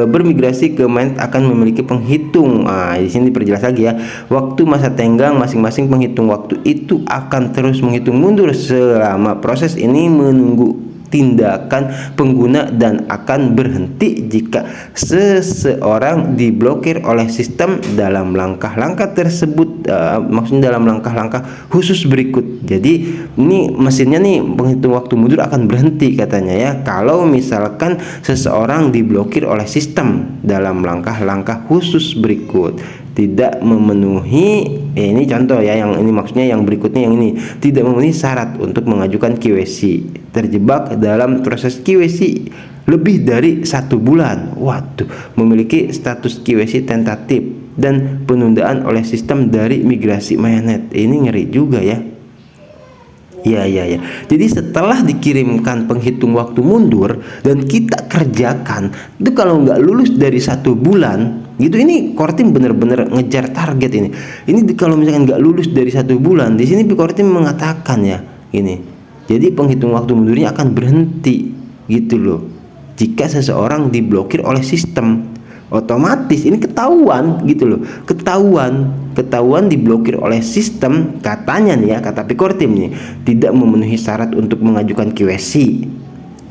bermigrasi ke mainnet akan memiliki penghitung. Di sini diperjelas lagi ya. Waktu masa tenggang masing-masing penghitung waktu itu akan terus menghitung mundur selama proses ini menunggu tindakan pengguna dan akan berhenti jika seseorang diblokir oleh sistem dalam langkah-langkah tersebut, maksudnya dalam langkah-langkah khusus berikut. Jadi ini mesinnya nih, penghitung waktu mundur akan berhenti katanya ya, kalau misalkan seseorang diblokir oleh sistem dalam langkah-langkah khusus berikut, tidak memenuhi, ini contoh ya, yang ini maksudnya yang berikutnya, yang ini tidak memenuhi syarat untuk mengajukan QC, terjebak dalam proses QC lebih dari 1 bulan, waduh, memiliki status QC tentatif dan penundaan oleh sistem dari migrasi mainnet. Ini ngeri juga ya. Ya. Jadi setelah dikirimkan penghitung waktu mundur dan kita kerjakan, itu kalau nggak lulus dari 1 bulan, gitu, ini core team bener-bener ngejar target ini. Ini kalau misalkan nggak lulus dari 1 bulan, di sini core team mengatakan ya, ini. Jadi penghitung waktu mundurnya akan berhenti, gitu loh. Jika seseorang diblokir oleh sistem, otomatis ini ketahuan gitu loh, ketahuan diblokir oleh sistem, katanya nih ya, kata core team nih, tidak memenuhi syarat untuk mengajukan QC.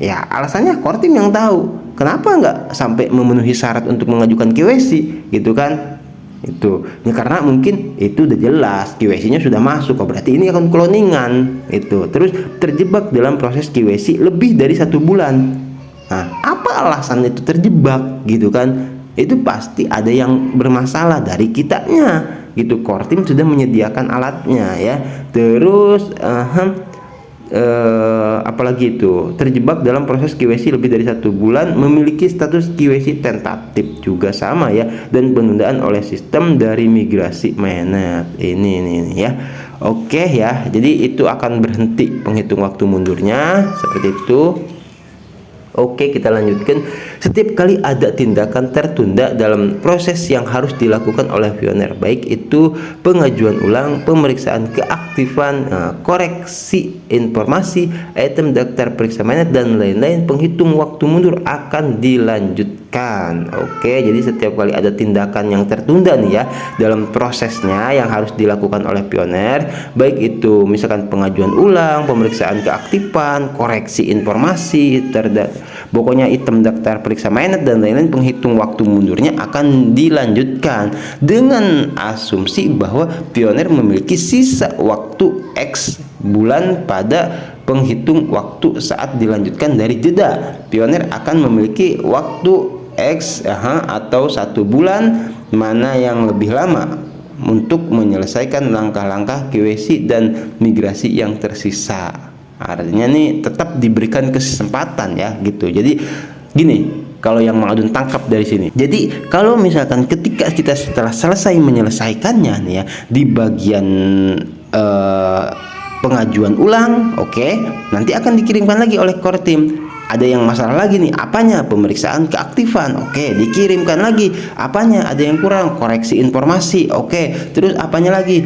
Ya alasannya core team yang tahu, kenapa nggak sampai memenuhi syarat untuk mengajukan QC gitu kan. Itu ya karena mungkin itu udah jelas QC-nya sudah masuk, oh berarti ini akan cloningan itu, terus terjebak dalam proses QC lebih dari 1 bulan. Nah, apa alasan itu terjebak gitu kan? Itu pasti ada yang bermasalah dari kitanya gitu. Core team sudah menyediakan alatnya ya. Terus apalagi itu, terjebak dalam proses QC lebih dari 1 bulan, memiliki status QC tentatif juga sama ya, dan penundaan oleh sistem dari migrasi mainnet. Ini ya. Oke ya, jadi itu akan berhenti penghitung waktu mundurnya seperti itu. Oke, kita lanjutkan. Setiap kali ada tindakan tertunda dalam proses yang harus dilakukan oleh Pioneer, baik itu pengajuan ulang, pemeriksaan keaktifan, koreksi informasi, item daftar periksa mainnet dan lain-lain, penghitung waktu mundur akan dilanjutkan. Oke, jadi setiap kali ada tindakan yang tertunda nih ya dalam prosesnya yang harus dilakukan oleh Pioneer, baik itu misalkan pengajuan ulang, pemeriksaan keaktifan, koreksi informasi, pokoknya item daftar periksa mainnet dan lain-lain, penghitung waktu mundurnya akan dilanjutkan dengan asumsi bahwa Pioneer memiliki sisa waktu X bulan pada penghitung waktu saat dilanjutkan dari jeda. Pioneer akan memiliki waktu X atau 1 bulan, mana yang lebih lama untuk menyelesaikan langkah-langkah QC dan migrasi yang tersisa. Artinya nih tetap diberikan kesempatan ya gitu. Jadi gini, kalau yang Mang Adun tangkap dari sini, jadi kalau misalkan ketika kita setelah selesai menyelesaikannya nih ya di bagian pengajuan ulang, oke, nanti akan dikirimkan lagi oleh core team. Ada yang masalah lagi nih, apanya? Pemeriksaan keaktifan, oke, dikirimkan lagi. Apanya? Ada yang kurang, koreksi informasi, oke. Terus apanya lagi?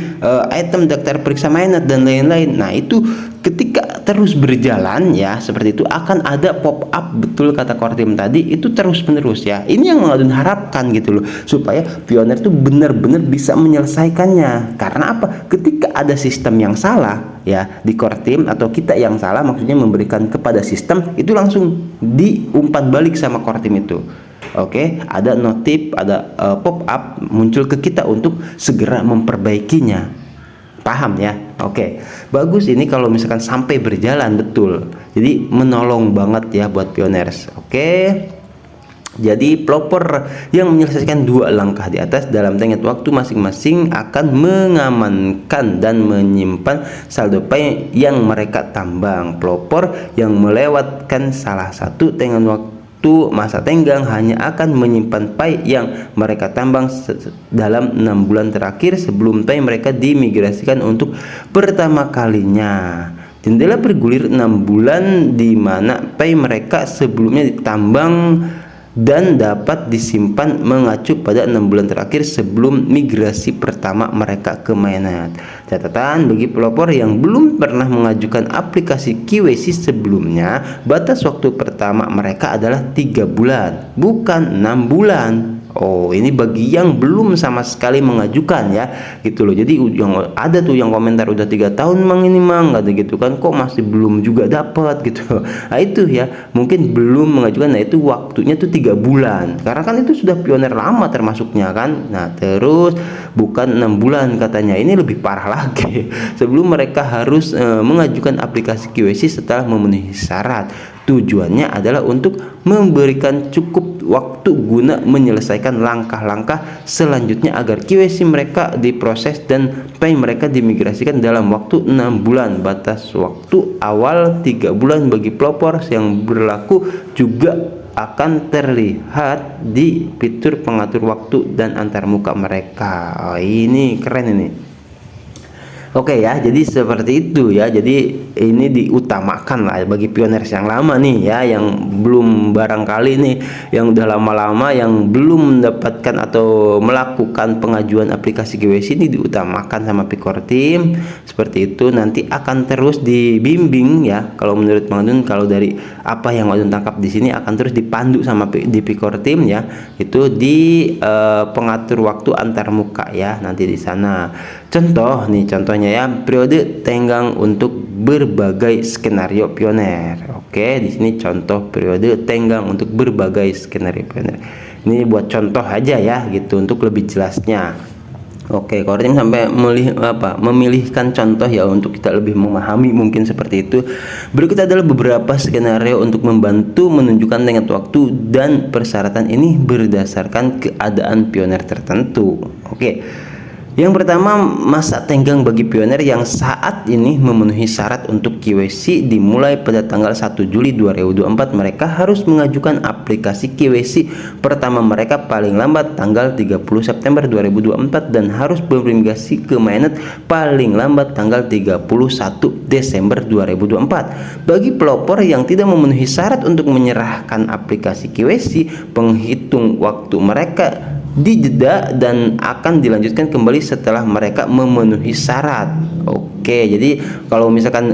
Item daftar periksa mainnet dan lain-lain. Nah itu ketika terus berjalan ya seperti itu, akan ada pop up, betul kata core team tadi, itu terus menerus ya. Ini yang Mang Adun harapkan gitu loh, supaya Pioneer tuh benar-benar bisa menyelesaikannya. Karena apa? Ketika ada sistem yang salah ya di core team, atau kita yang salah, maksudnya memberikan kepada sistem, itu langsung diumpat balik sama core team itu. Oke, ada notif, ada pop up muncul ke kita untuk segera memperbaikinya. Paham ya? Oke, bagus. Ini kalau misalkan sampai berjalan betul, jadi menolong banget ya buat Pioneers. Oke, jadi pelopor yang menyelesaikan 2 langkah di atas dalam tenggat waktu masing-masing akan mengamankan dan menyimpan saldo pay yang mereka tambang. Pelopor yang melewatkan salah satu tenggat waktu masa tenggang hanya akan menyimpan pay yang mereka tambang dalam 6 bulan terakhir sebelum pay mereka dimigrasikan untuk pertama kalinya. Jendela bergulir 6 bulan di mana pay mereka sebelumnya ditambang dan dapat disimpan mengacu pada 6 bulan terakhir sebelum migrasi pertama mereka ke mainnet. Catatan bagi pelopor yang belum pernah mengajukan aplikasi QC sebelumnya, batas waktu pertama mereka adalah 3 bulan, bukan 6 bulan. Oh, ini bagi yang belum sama sekali mengajukan ya, gitu loh. Jadi yang ada tuh yang komentar udah 3 tahun mang ini mang, kata gitu kan, kok masih belum juga dapat gitu. Nah itu ya, mungkin belum mengajukan. Nah itu waktunya tuh 3 bulan, karena kan itu sudah pioner lama termasuknya kan. Nah terus bukan 6 bulan katanya, ini lebih parah lagi. Sebelum mereka harus mengajukan aplikasi QC setelah memenuhi syarat. Tujuannya adalah untuk memberikan cukup waktu guna menyelesaikan langkah-langkah selanjutnya agar KYC mereka diproses dan PAI mereka dimigrasikan dalam waktu 6 bulan. Batas waktu awal 3 bulan bagi pelopor yang berlaku juga akan terlihat di fitur pengatur waktu dan antarmuka mereka. Oh, ini keren ini. Oke ya, jadi seperti itu ya. Jadi ini diutamakan lah bagi pioners yang lama nih ya, yang belum barangkali nih, yang udah lama-lama yang belum mendapatkan atau melakukan pengajuan aplikasi KYC, ini diutamakan sama Pikor Team. Seperti itu, nanti akan terus dibimbing ya. Kalau menurut Bang Adun, kalau dari apa yang Adun tangkap di sini akan terus dipandu sama di Pikor Team ya. Itu di pengatur waktu antarmuka ya, nanti di sana. Contoh nih, contohnya ya, periode tenggang untuk berbagai skenario pioner. Oke, di sini contoh periode tenggang untuk berbagai skenario pioner. Ini buat contoh aja ya, gitu, untuk lebih jelasnya. Oke, Pikor Team sampai memilihkan contoh ya untuk kita lebih memahami mungkin seperti itu. Berikut adalah beberapa skenario untuk membantu menunjukkan tenggat waktu dan persyaratan ini berdasarkan keadaan pioner tertentu. Oke. Yang pertama, masa tenggang bagi pioner yang saat ini memenuhi syarat untuk KYC dimulai pada tanggal 1 Juli 2024. Mereka harus mengajukan aplikasi KYC pertama mereka paling lambat tanggal 30 September 2024 dan harus bermigrasi ke mainnet paling lambat tanggal 31 Desember 2024. Bagi pelopor yang tidak memenuhi syarat untuk menyerahkan aplikasi KYC, penghitung waktu mereka dijeda dan akan dilanjutkan kembali setelah mereka memenuhi syarat. Oke, jadi kalau misalkan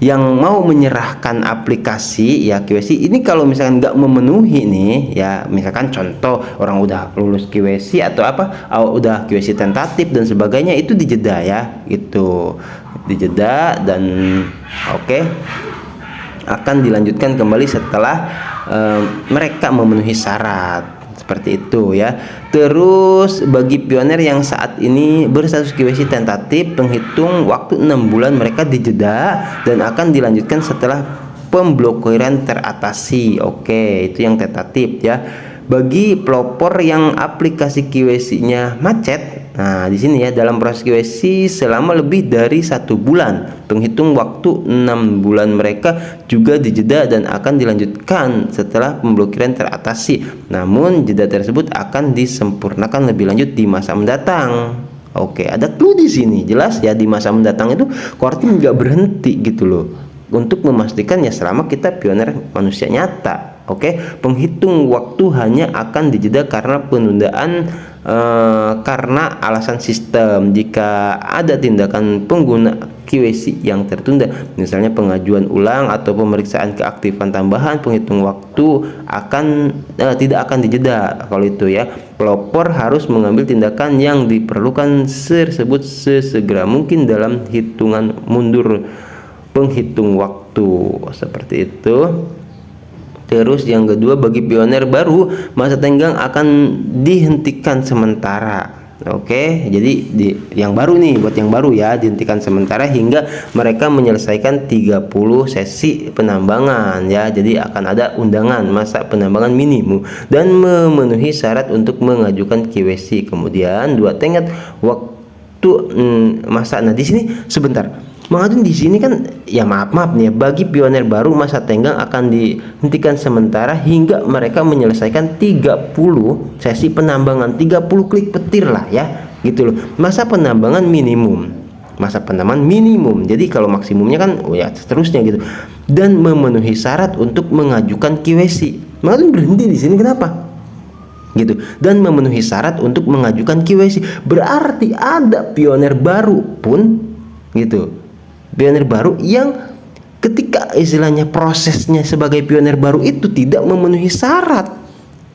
yang mau menyerahkan aplikasi ya KYC ini, kalau misalkan nggak memenuhi nih ya, misalkan contoh orang udah lulus KYC atau apa, udah KYC tentatif dan sebagainya, itu dijeda ya, itu dijeda dan oke, akan dilanjutkan kembali setelah mereka memenuhi syarat. Seperti itu ya. Terus bagi pioner yang saat ini berstatus KYC tentatif, penghitung waktu 6 bulan mereka dijeda dan akan dilanjutkan setelah pemblokiran teratasi. Oke, itu yang tentatif ya. Bagi pelopor yang aplikasi KYC-nya macet, nah di sini ya, dalam proses KYC selama lebih dari 1 bulan, penghitung waktu 6 bulan mereka juga dijeda dan akan dilanjutkan setelah pemblokiran teratasi. Namun jeda tersebut akan disempurnakan lebih lanjut di masa mendatang. Oke, ada clue di sini, jelas ya, di masa mendatang itu Pikor Team nggak berhenti gitu loh, untuk memastikan ya selama kita pioner manusia nyata. Oke, penghitung waktu hanya akan dijeda karena penundaan karena alasan sistem. Jika ada tindakan pengguna KYC yang tertunda, misalnya pengajuan ulang atau pemeriksaan keaktifan tambahan, penghitung waktu tidak akan dijeda. Kalau itu ya, pelopor harus mengambil tindakan yang diperlukan tersebut sesegera mungkin dalam hitungan mundur penghitung waktu. Seperti itu. Terus yang kedua, bagi pioner baru masa tenggang akan dihentikan sementara. Oke, jadi yang baru nih, buat yang baru ya, dihentikan sementara hingga mereka menyelesaikan 30 sesi penambangan ya. Jadi akan ada undangan masa penambangan minimum dan memenuhi syarat untuk mengajukan KYC. Kemudian dua tenggat waktu masa. Nah di sini sebentar, Bang Adun di sini kan ya, maaf nih ya, bagi pioner baru masa tenggang akan dihentikan sementara hingga mereka menyelesaikan 30 sesi penambangan, 30 klik petir lah ya, gitu loh. Masa penambangan minimum. Jadi kalau maksimumnya kan ya seterusnya gitu. Dan memenuhi syarat untuk mengajukan KYC. Bang Adun berhenti di sini kenapa? Gitu. Dan memenuhi syarat untuk mengajukan KYC. Berarti ada pioner baru pun gitu. Pioner baru yang ketika istilahnya prosesnya sebagai pioner baru itu tidak memenuhi syarat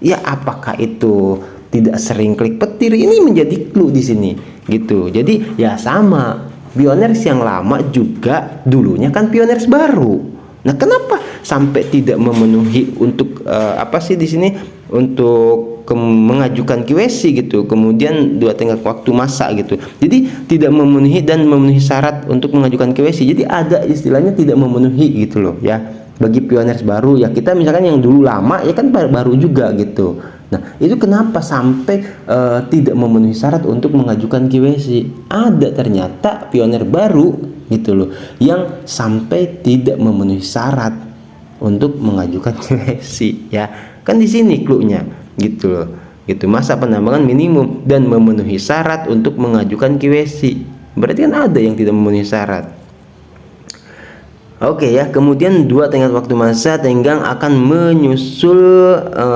ya apakah itu tidak sering klik petir? Ini menjadi clue di sini gitu. Jadi ya sama, pioners yang lama juga dulunya kan pioners baru. Nah, kenapa sampai tidak memenuhi untuk apa sih di sini untuk mengajukan QC gitu, kemudian 2 tengah waktu masa gitu. Jadi tidak memenuhi dan memenuhi syarat untuk mengajukan QC. Jadi ada istilahnya tidak memenuhi gitu loh ya. Bagi pioners baru ya, kita misalkan yang dulu lama ya kan baru juga gitu. Nah, itu kenapa sampai tidak memenuhi syarat untuk mengajukan QC? Ada ternyata pioner baru gitu loh yang sampai tidak memenuhi syarat untuk mengajukan QC ya. Kan di sini clue-nya gitu loh. Gitu, masa penambangan minimum dan memenuhi syarat untuk mengajukan QC. Berarti kan ada yang tidak memenuhi syarat. Oke ya, kemudian 2 tenggat waktu masa tenggang akan menyusul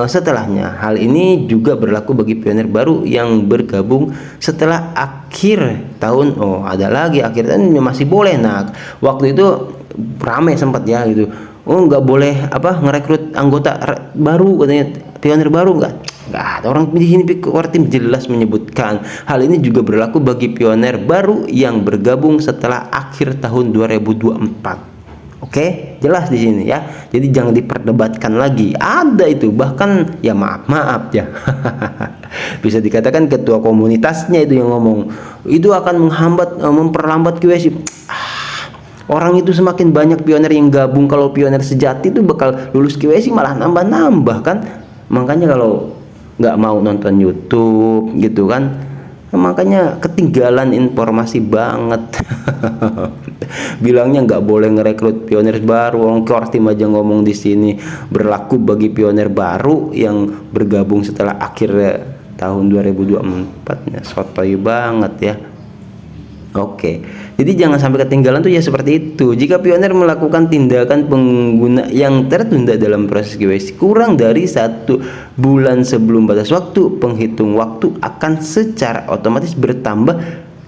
setelahnya. Hal ini juga berlaku bagi pionir baru yang bergabung setelah akhir tahun. Oh, ada lagi akhir tahun masih boleh. Nah, waktu itu ramai sempat ya gitu. Oh, nggak boleh ngerekrut anggota baru katanya, pionir baru nggak ada. Orang di sini tim jelas menyebutkan hal ini juga berlaku bagi pionir baru yang bergabung setelah akhir tahun 2024. Oke, jelas di sini ya. Jadi jangan diperdebatkan lagi. Ada itu, bahkan ya maaf ya. Bisa dikatakan ketua komunitasnya itu yang ngomong itu akan memperlambat QC. Orang itu semakin banyak pionir yang gabung, kalau pionir sejati itu bakal lulus QC malah nambah-nambah kan. Makanya kalau nggak mau nonton YouTube gitu kan, makanya ketinggalan informasi banget. Bilangnya nggak boleh ngerekrut pionir baru. Orang Kortim aja ngomong di sini berlaku bagi pionir baru yang bergabung setelah akhir tahun 2024. Ya, sotoy banget ya. Oke, jadi jangan sampai ketinggalan tuh ya seperti itu. Jika pionir melakukan tindakan pengguna yang tertunda dalam proses KYC kurang dari 1 bulan sebelum batas waktu, penghitung waktu akan secara otomatis bertambah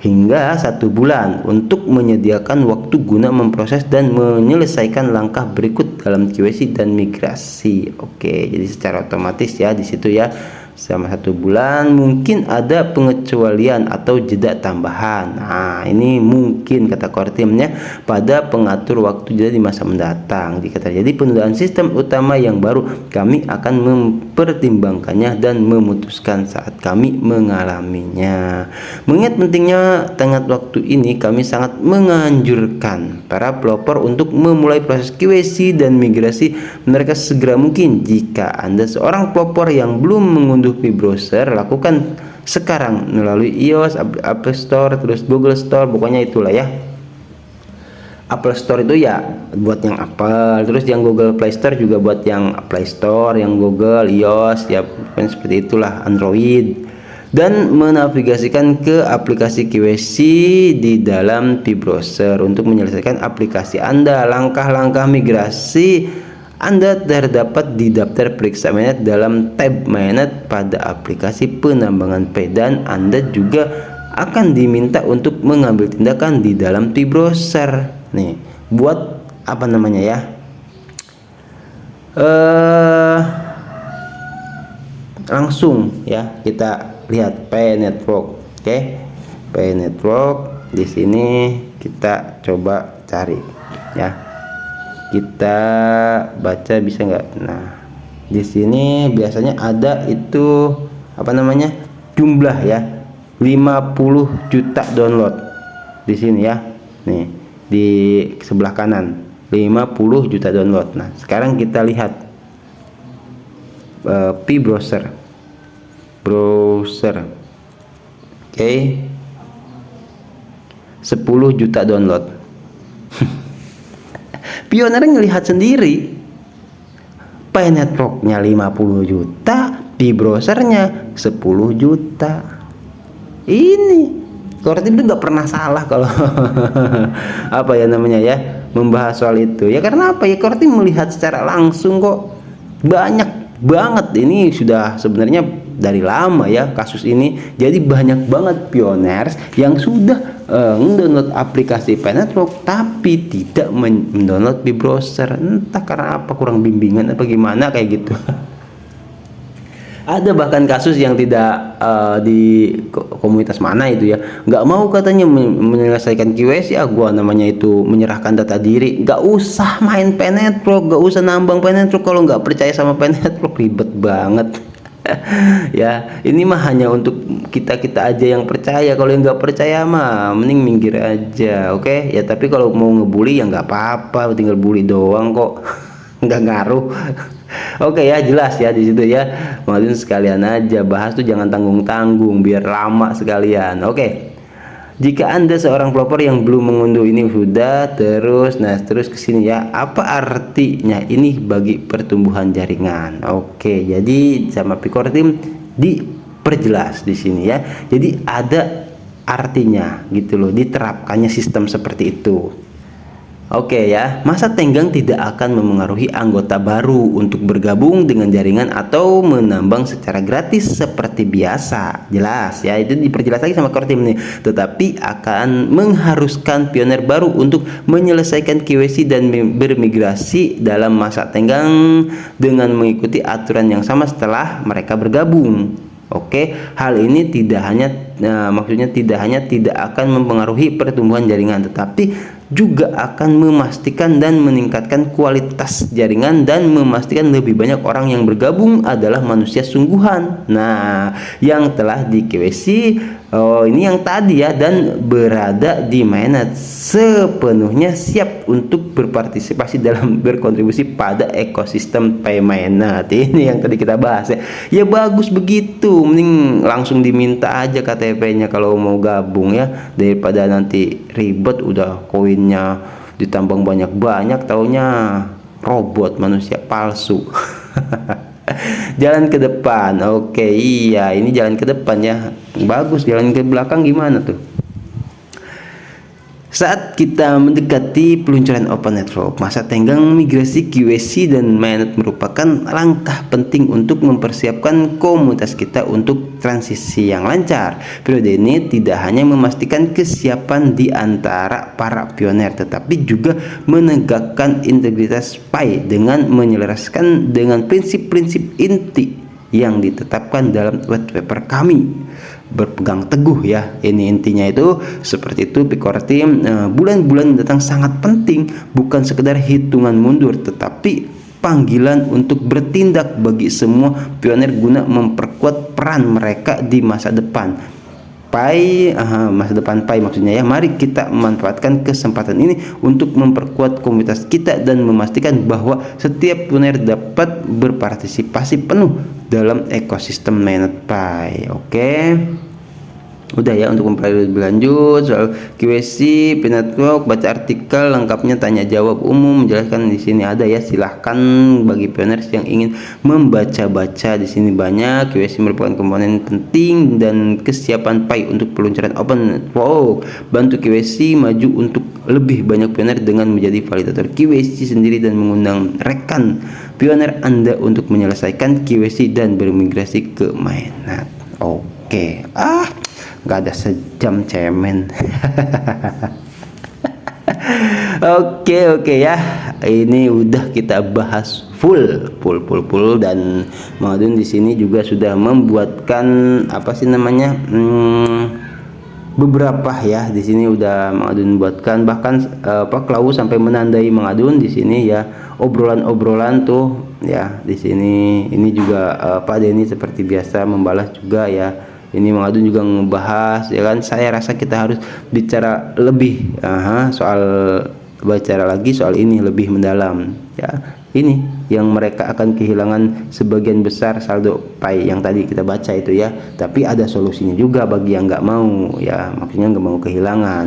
hingga 1 bulan untuk menyediakan waktu guna memproses dan menyelesaikan langkah berikut dalam KYC dan migrasi. Oke, jadi secara otomatis ya di situ ya. Selama 1 bulan mungkin ada pengecualian atau jeda tambahan. Nah, ini mungkin kata Kortimnya pada pengatur waktu jeda di masa mendatang. Jika terjadi penundaan sistem utama yang baru, kami akan mempertimbangkannya dan memutuskan saat kami mengalaminya. Mengingat pentingnya tenggat waktu ini, kami sangat menganjurkan para pelopor untuk memulai proses QC dan migrasi mereka segera mungkin. Jika Anda seorang pelopor yang belum mengunduh P-Browser, lakukan sekarang melalui iOS, Apple Store, terus Google Store, pokoknya itulah ya. Apple Store itu ya buat yang Apple, terus yang Google Play Store juga buat yang Play Store, yang Google, iOS ya, seperti itulah, Android. Dan menavigasikan ke aplikasi QC di dalam P-Browser untuk menyelesaikan aplikasi Anda. Langkah-langkah migrasi Anda terdapat di daftar periksa mainnet dalam tab mainnet pada aplikasi penambangan P, dan Anda juga akan diminta untuk mengambil tindakan di dalam P-Browser. Nih, buat apa namanya ya? Langsung ya kita lihat P network. Oke. P network di sini kita coba cari ya. Kita baca bisa nggak? Nah, di sini biasanya ada itu apa namanya, jumlah ya, 50 juta download di sini ya. Nih di sebelah kanan 50 juta download. Nah, sekarang kita lihat P-Browser. Oke. 10 juta download. Pioner ngelihat sendiri, P networknya 50 juta, P-Browsernya 10 juta. Ini Kortim itu nggak pernah salah kalau apa ya namanya ya, membahas soal itu ya. Karena apa ya, Kortim melihat secara langsung kok. Banyak banget, ini sudah sebenarnya dari lama ya kasus ini. Jadi banyak banget pioners yang sudah mendownload aplikasi P network tapi tidak mendownload P-Browser. Entah karena apa, kurang bimbingan apa gimana kayak gitu. Ada bahkan kasus yang tidak di komunitas mana itu ya, nggak mau katanya menyelesaikan QC. Gua namanya itu menyerahkan data diri, nggak usah main Penetrok, nggak usah nambang Penetrok kalau nggak percaya sama Penetrok, ribet banget. Ya ini mah hanya untuk kita aja yang percaya. Kalau yang nggak percaya mah mending minggir aja, oke ya. Tapi kalau mau ngebully ya nggak apa-apa, tinggal bully doang kok. Nggak ngaruh. Oke ya, jelas ya di situ ya. Maksudnya sekalian aja bahas tuh, jangan tanggung-tanggung biar lama sekalian. Oke. Jika Anda seorang pelopor yang belum mengunduh ini sudah terus ke sini ya. Apa artinya ini bagi pertumbuhan jaringan? Oke, jadi sama Picor Team diperjelas di sini ya. Jadi ada artinya gitu loh, diterapkannya sistem seperti itu. Oke ya, masa tenggang tidak akan memengaruhi anggota baru untuk bergabung dengan jaringan atau menambang secara gratis seperti biasa. Jelas ya, itu diperjelas lagi sama core team nih. Tetapi akan mengharuskan pioner baru untuk menyelesaikan KYC dan bermigrasi dalam masa tenggang dengan mengikuti aturan yang sama setelah mereka bergabung. Oke, hal ini maksudnya tidak hanya tidak akan mempengaruhi pertumbuhan jaringan, tetapi juga akan memastikan dan meningkatkan kualitas jaringan dan memastikan lebih banyak orang yang bergabung adalah manusia sungguhan. Nah, yang telah di KYC ini yang tadi ya, dan berada di mainnet sepenuhnya siap untuk berpartisipasi dalam berkontribusi pada ekosistem mainnet. Ini yang tadi kita bahas ya. Ya bagus begitu, mending langsung diminta aja KTP-nya kalau mau gabung ya, daripada nanti ribet udah koinnya ditambang banyak-banyak taunya robot manusia palsu. Jalan ke depan. Oke, iya ini jalan ke depan ya. Bagus, jalan ke belakang gimana tuh? Saat kita mendekati peluncuran Open Network, masa tenggang migrasi QC dan mainnet merupakan langkah penting untuk mempersiapkan komunitas kita untuk transisi yang lancar. Periode ini tidak hanya memastikan kesiapan di antara para pioner, tetapi juga menegakkan integritas PAI dengan menyelaraskan dengan prinsip-prinsip inti yang ditetapkan dalam white paper kami. Berpegang teguh ya, ini intinya itu seperti itu Picor Team. Bulan-bulan datang sangat penting, bukan sekedar hitungan mundur, tetapi panggilan untuk bertindak bagi semua pioner guna memperkuat peran mereka di masa depan PAI. Masa depan PAI maksudnya ya. Mari kita memanfaatkan kesempatan ini untuk memperkuat komunitas kita dan memastikan bahwa setiap pioner dapat berpartisipasi penuh dalam ekosistem mainnet PAI. Oke. Udah ya, untuk mempelajari lebih lanjut soal QC, Network, baca artikel lengkapnya, tanya jawab umum, menjelaskan di sini ada ya. Silahkan bagi pioners yang ingin membaca-baca di sini banyak. QC merupakan komponen penting dan kesiapan PAI untuk peluncuran Open Network. Bantu QC maju untuk lebih banyak pioner dengan menjadi validator QC sendiri dan mengundang rekan pioner Anda untuk menyelesaikan QC dan bermigrasi ke mainnet. Oke. Nggak ada sejam cemen. Oke ya, ini udah kita bahas full dan Madun di sini juga sudah membuatkan apa sih namanya beberapa ya. Di sini udah Madun buatkan bahkan Klau sampai menandai Madun di sini ya, obrolan tuh ya. Di sini ini juga Pak Denny seperti biasa membalas juga ya. Ini Mengadun juga ngebahas ya kan. Saya rasa kita harus bicara lebih soal ini lebih mendalam ya. Ini yang mereka akan kehilangan sebagian besar saldo PAI yang tadi kita baca itu ya. Tapi ada solusinya juga bagi yang nggak mau ya, maksudnya nggak mau kehilangan.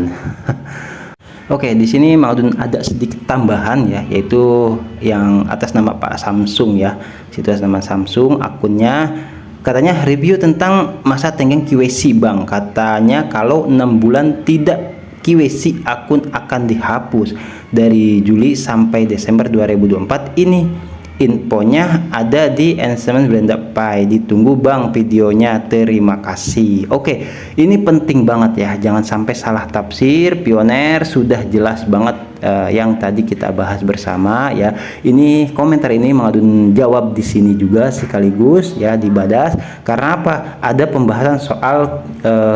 Oke, di sini Mengadun ada sedikit tambahan ya, yaitu yang atas nama Pak Samsung ya. Situ atas nama Samsung, akunnya katanya review tentang masa tenggang QC Bang. Katanya kalau 6 bulan tidak QC akun akan dihapus dari Juli sampai Desember 2024 ini. infonya ada di Instrument Blender Pi. Ditunggu Bang videonya, terima kasih. Oke, ini penting banget ya, jangan sampai salah tafsir. Pioneer sudah jelas banget yang tadi kita bahas bersama ya. Ini komentar ini mengadun jawab di sini juga sekaligus ya di Badas. Karena apa? Ada pembahasan soal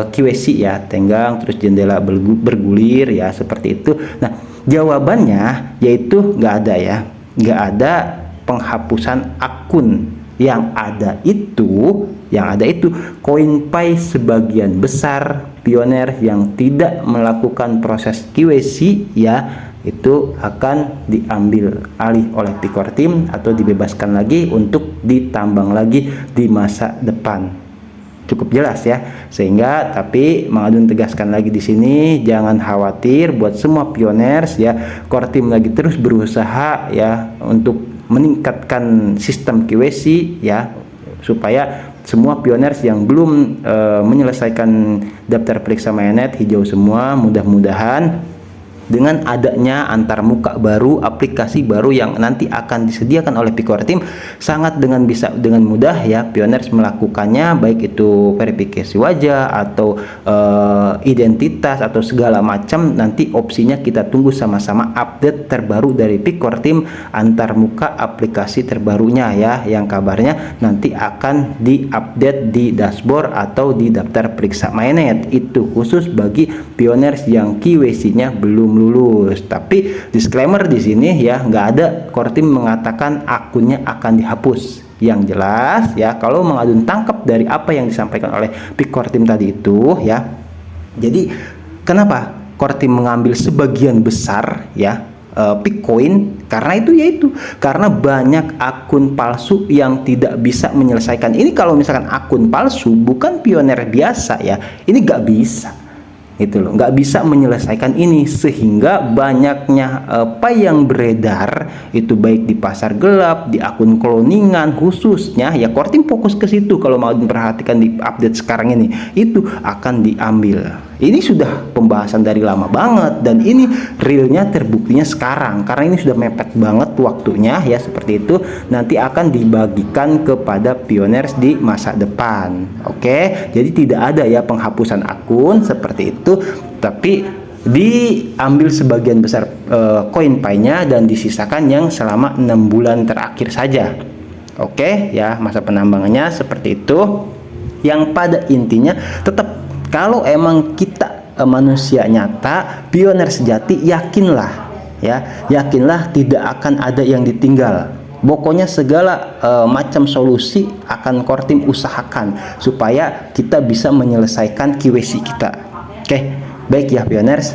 QWC ya, tenggang terus jendela bergulir ya, seperti itu. Nah, jawabannya yaitu nggak ada ya, nggak ada penghapusan akun. Yang ada itu CoinPy sebagian besar Pioneer yang tidak melakukan proses QWC ya, itu akan diambil alih oleh Picor Team atau dibebaskan lagi untuk ditambang lagi di masa depan. Cukup jelas ya, sehingga tapi Mangadun tegaskan lagi di sini, jangan khawatir buat semua pioneers ya. Core Team lagi terus berusaha ya untuk meningkatkan sistem QWC ya, supaya semua pioneers yang belum menyelesaikan daftar periksa mainnet hijau semua. Mudah-mudahan dengan adanya antarmuka baru, aplikasi baru yang nanti akan disediakan oleh Picor Team, sangat bisa dengan mudah ya pioneers melakukannya, baik itu verifikasi wajah atau identitas atau segala macam. Nanti opsinya kita tunggu sama-sama update terbaru dari Picor Team, antarmuka aplikasi terbarunya ya, yang kabarnya nanti akan diupdate di dashboard atau di daftar periksa mainnet. Itu khusus bagi pioneers yang QWC-nya belum lulus. Tapi disclaimer di sini ya, nggak ada Core Team mengatakan akunnya akan dihapus. Yang jelas ya, kalau Mangadun tangkap dari apa yang disampaikan oleh Picor Team tadi itu ya. Jadi kenapa Core Team mengambil sebagian besar ya Bitcoin? Karena yaitu karena banyak akun palsu yang tidak bisa menyelesaikan ini. Kalau misalkan akun palsu bukan pioneer biasa ya, ini nggak bisa itu loh, nggak bisa menyelesaikan ini, sehingga banyaknya Pi yang beredar itu baik di pasar gelap, di akun cloningan khususnya ya. Core Team fokus ke situ. Kalau mau diperhatikan di update sekarang ini, itu akan diambil. Ini sudah pembahasan dari lama banget, dan ini realnya terbuktinya sekarang karena ini sudah mepet banget waktunya ya, seperti itu. Nanti akan dibagikan kepada pioneers di masa depan. Oke, jadi tidak ada ya penghapusan akun seperti itu, tapi diambil sebagian besar CoinPy-nya dan disisakan yang selama 6 bulan terakhir saja. Oke ya, masa penambangannya seperti itu. Yang pada intinya tetap, kalau emang kita manusia nyata, pioneer sejati, yakinlah tidak akan ada yang ditinggal. Pokoknya segala macam solusi akan Core Team usahakan supaya kita bisa menyelesaikan QWC kita. Oke, baik ya pioneers,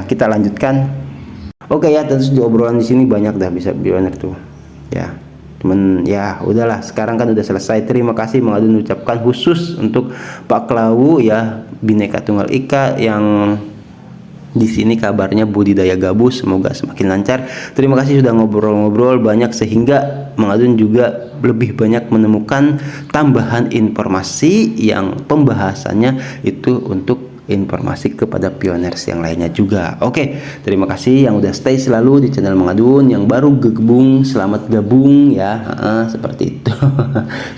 kita lanjutkan. Oke ya, terus di obrolan di sini banyak dah bisa pioneer tuh ya. Cuman ya udahlah, sekarang kan udah selesai. Terima kasih Mangadun ucapkan khusus untuk Pak Klawu ya, Bhinneka Tunggal Ika, yang di sini kabarnya budidaya gabus, semoga semakin lancar. Terima kasih sudah ngobrol-ngobrol banyak, sehingga Mangadun juga lebih banyak menemukan tambahan informasi yang pembahasannya itu untuk informasi kepada pioneers yang lainnya juga. Oke, terima kasih yang udah stay selalu di channel Mangadun. Yang baru gabung, selamat gabung ya. Seperti itu.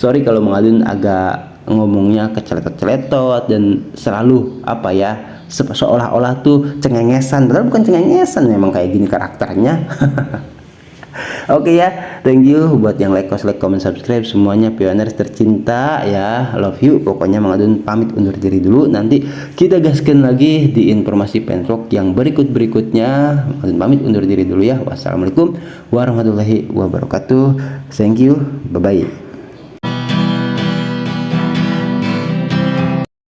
Sorry kalau Mangadun agak ngomongnya keceletot-celetot dan selalu apa ya, seolah-olah tuh cengengesan, padahal bukan cengengesan, memang kayak gini karakternya. Oke ya, thank you buat yang like, comment, subscribe semuanya pioneers tercinta ya, love you. Pokoknya Mangadun pamit undur diri dulu, nanti kita gaskan lagi di informasi penrock yang berikutnya. Mangadun pamit undur diri dulu ya. Wassalamualaikum warahmatullahi wabarakatuh. Thank you, bye bye.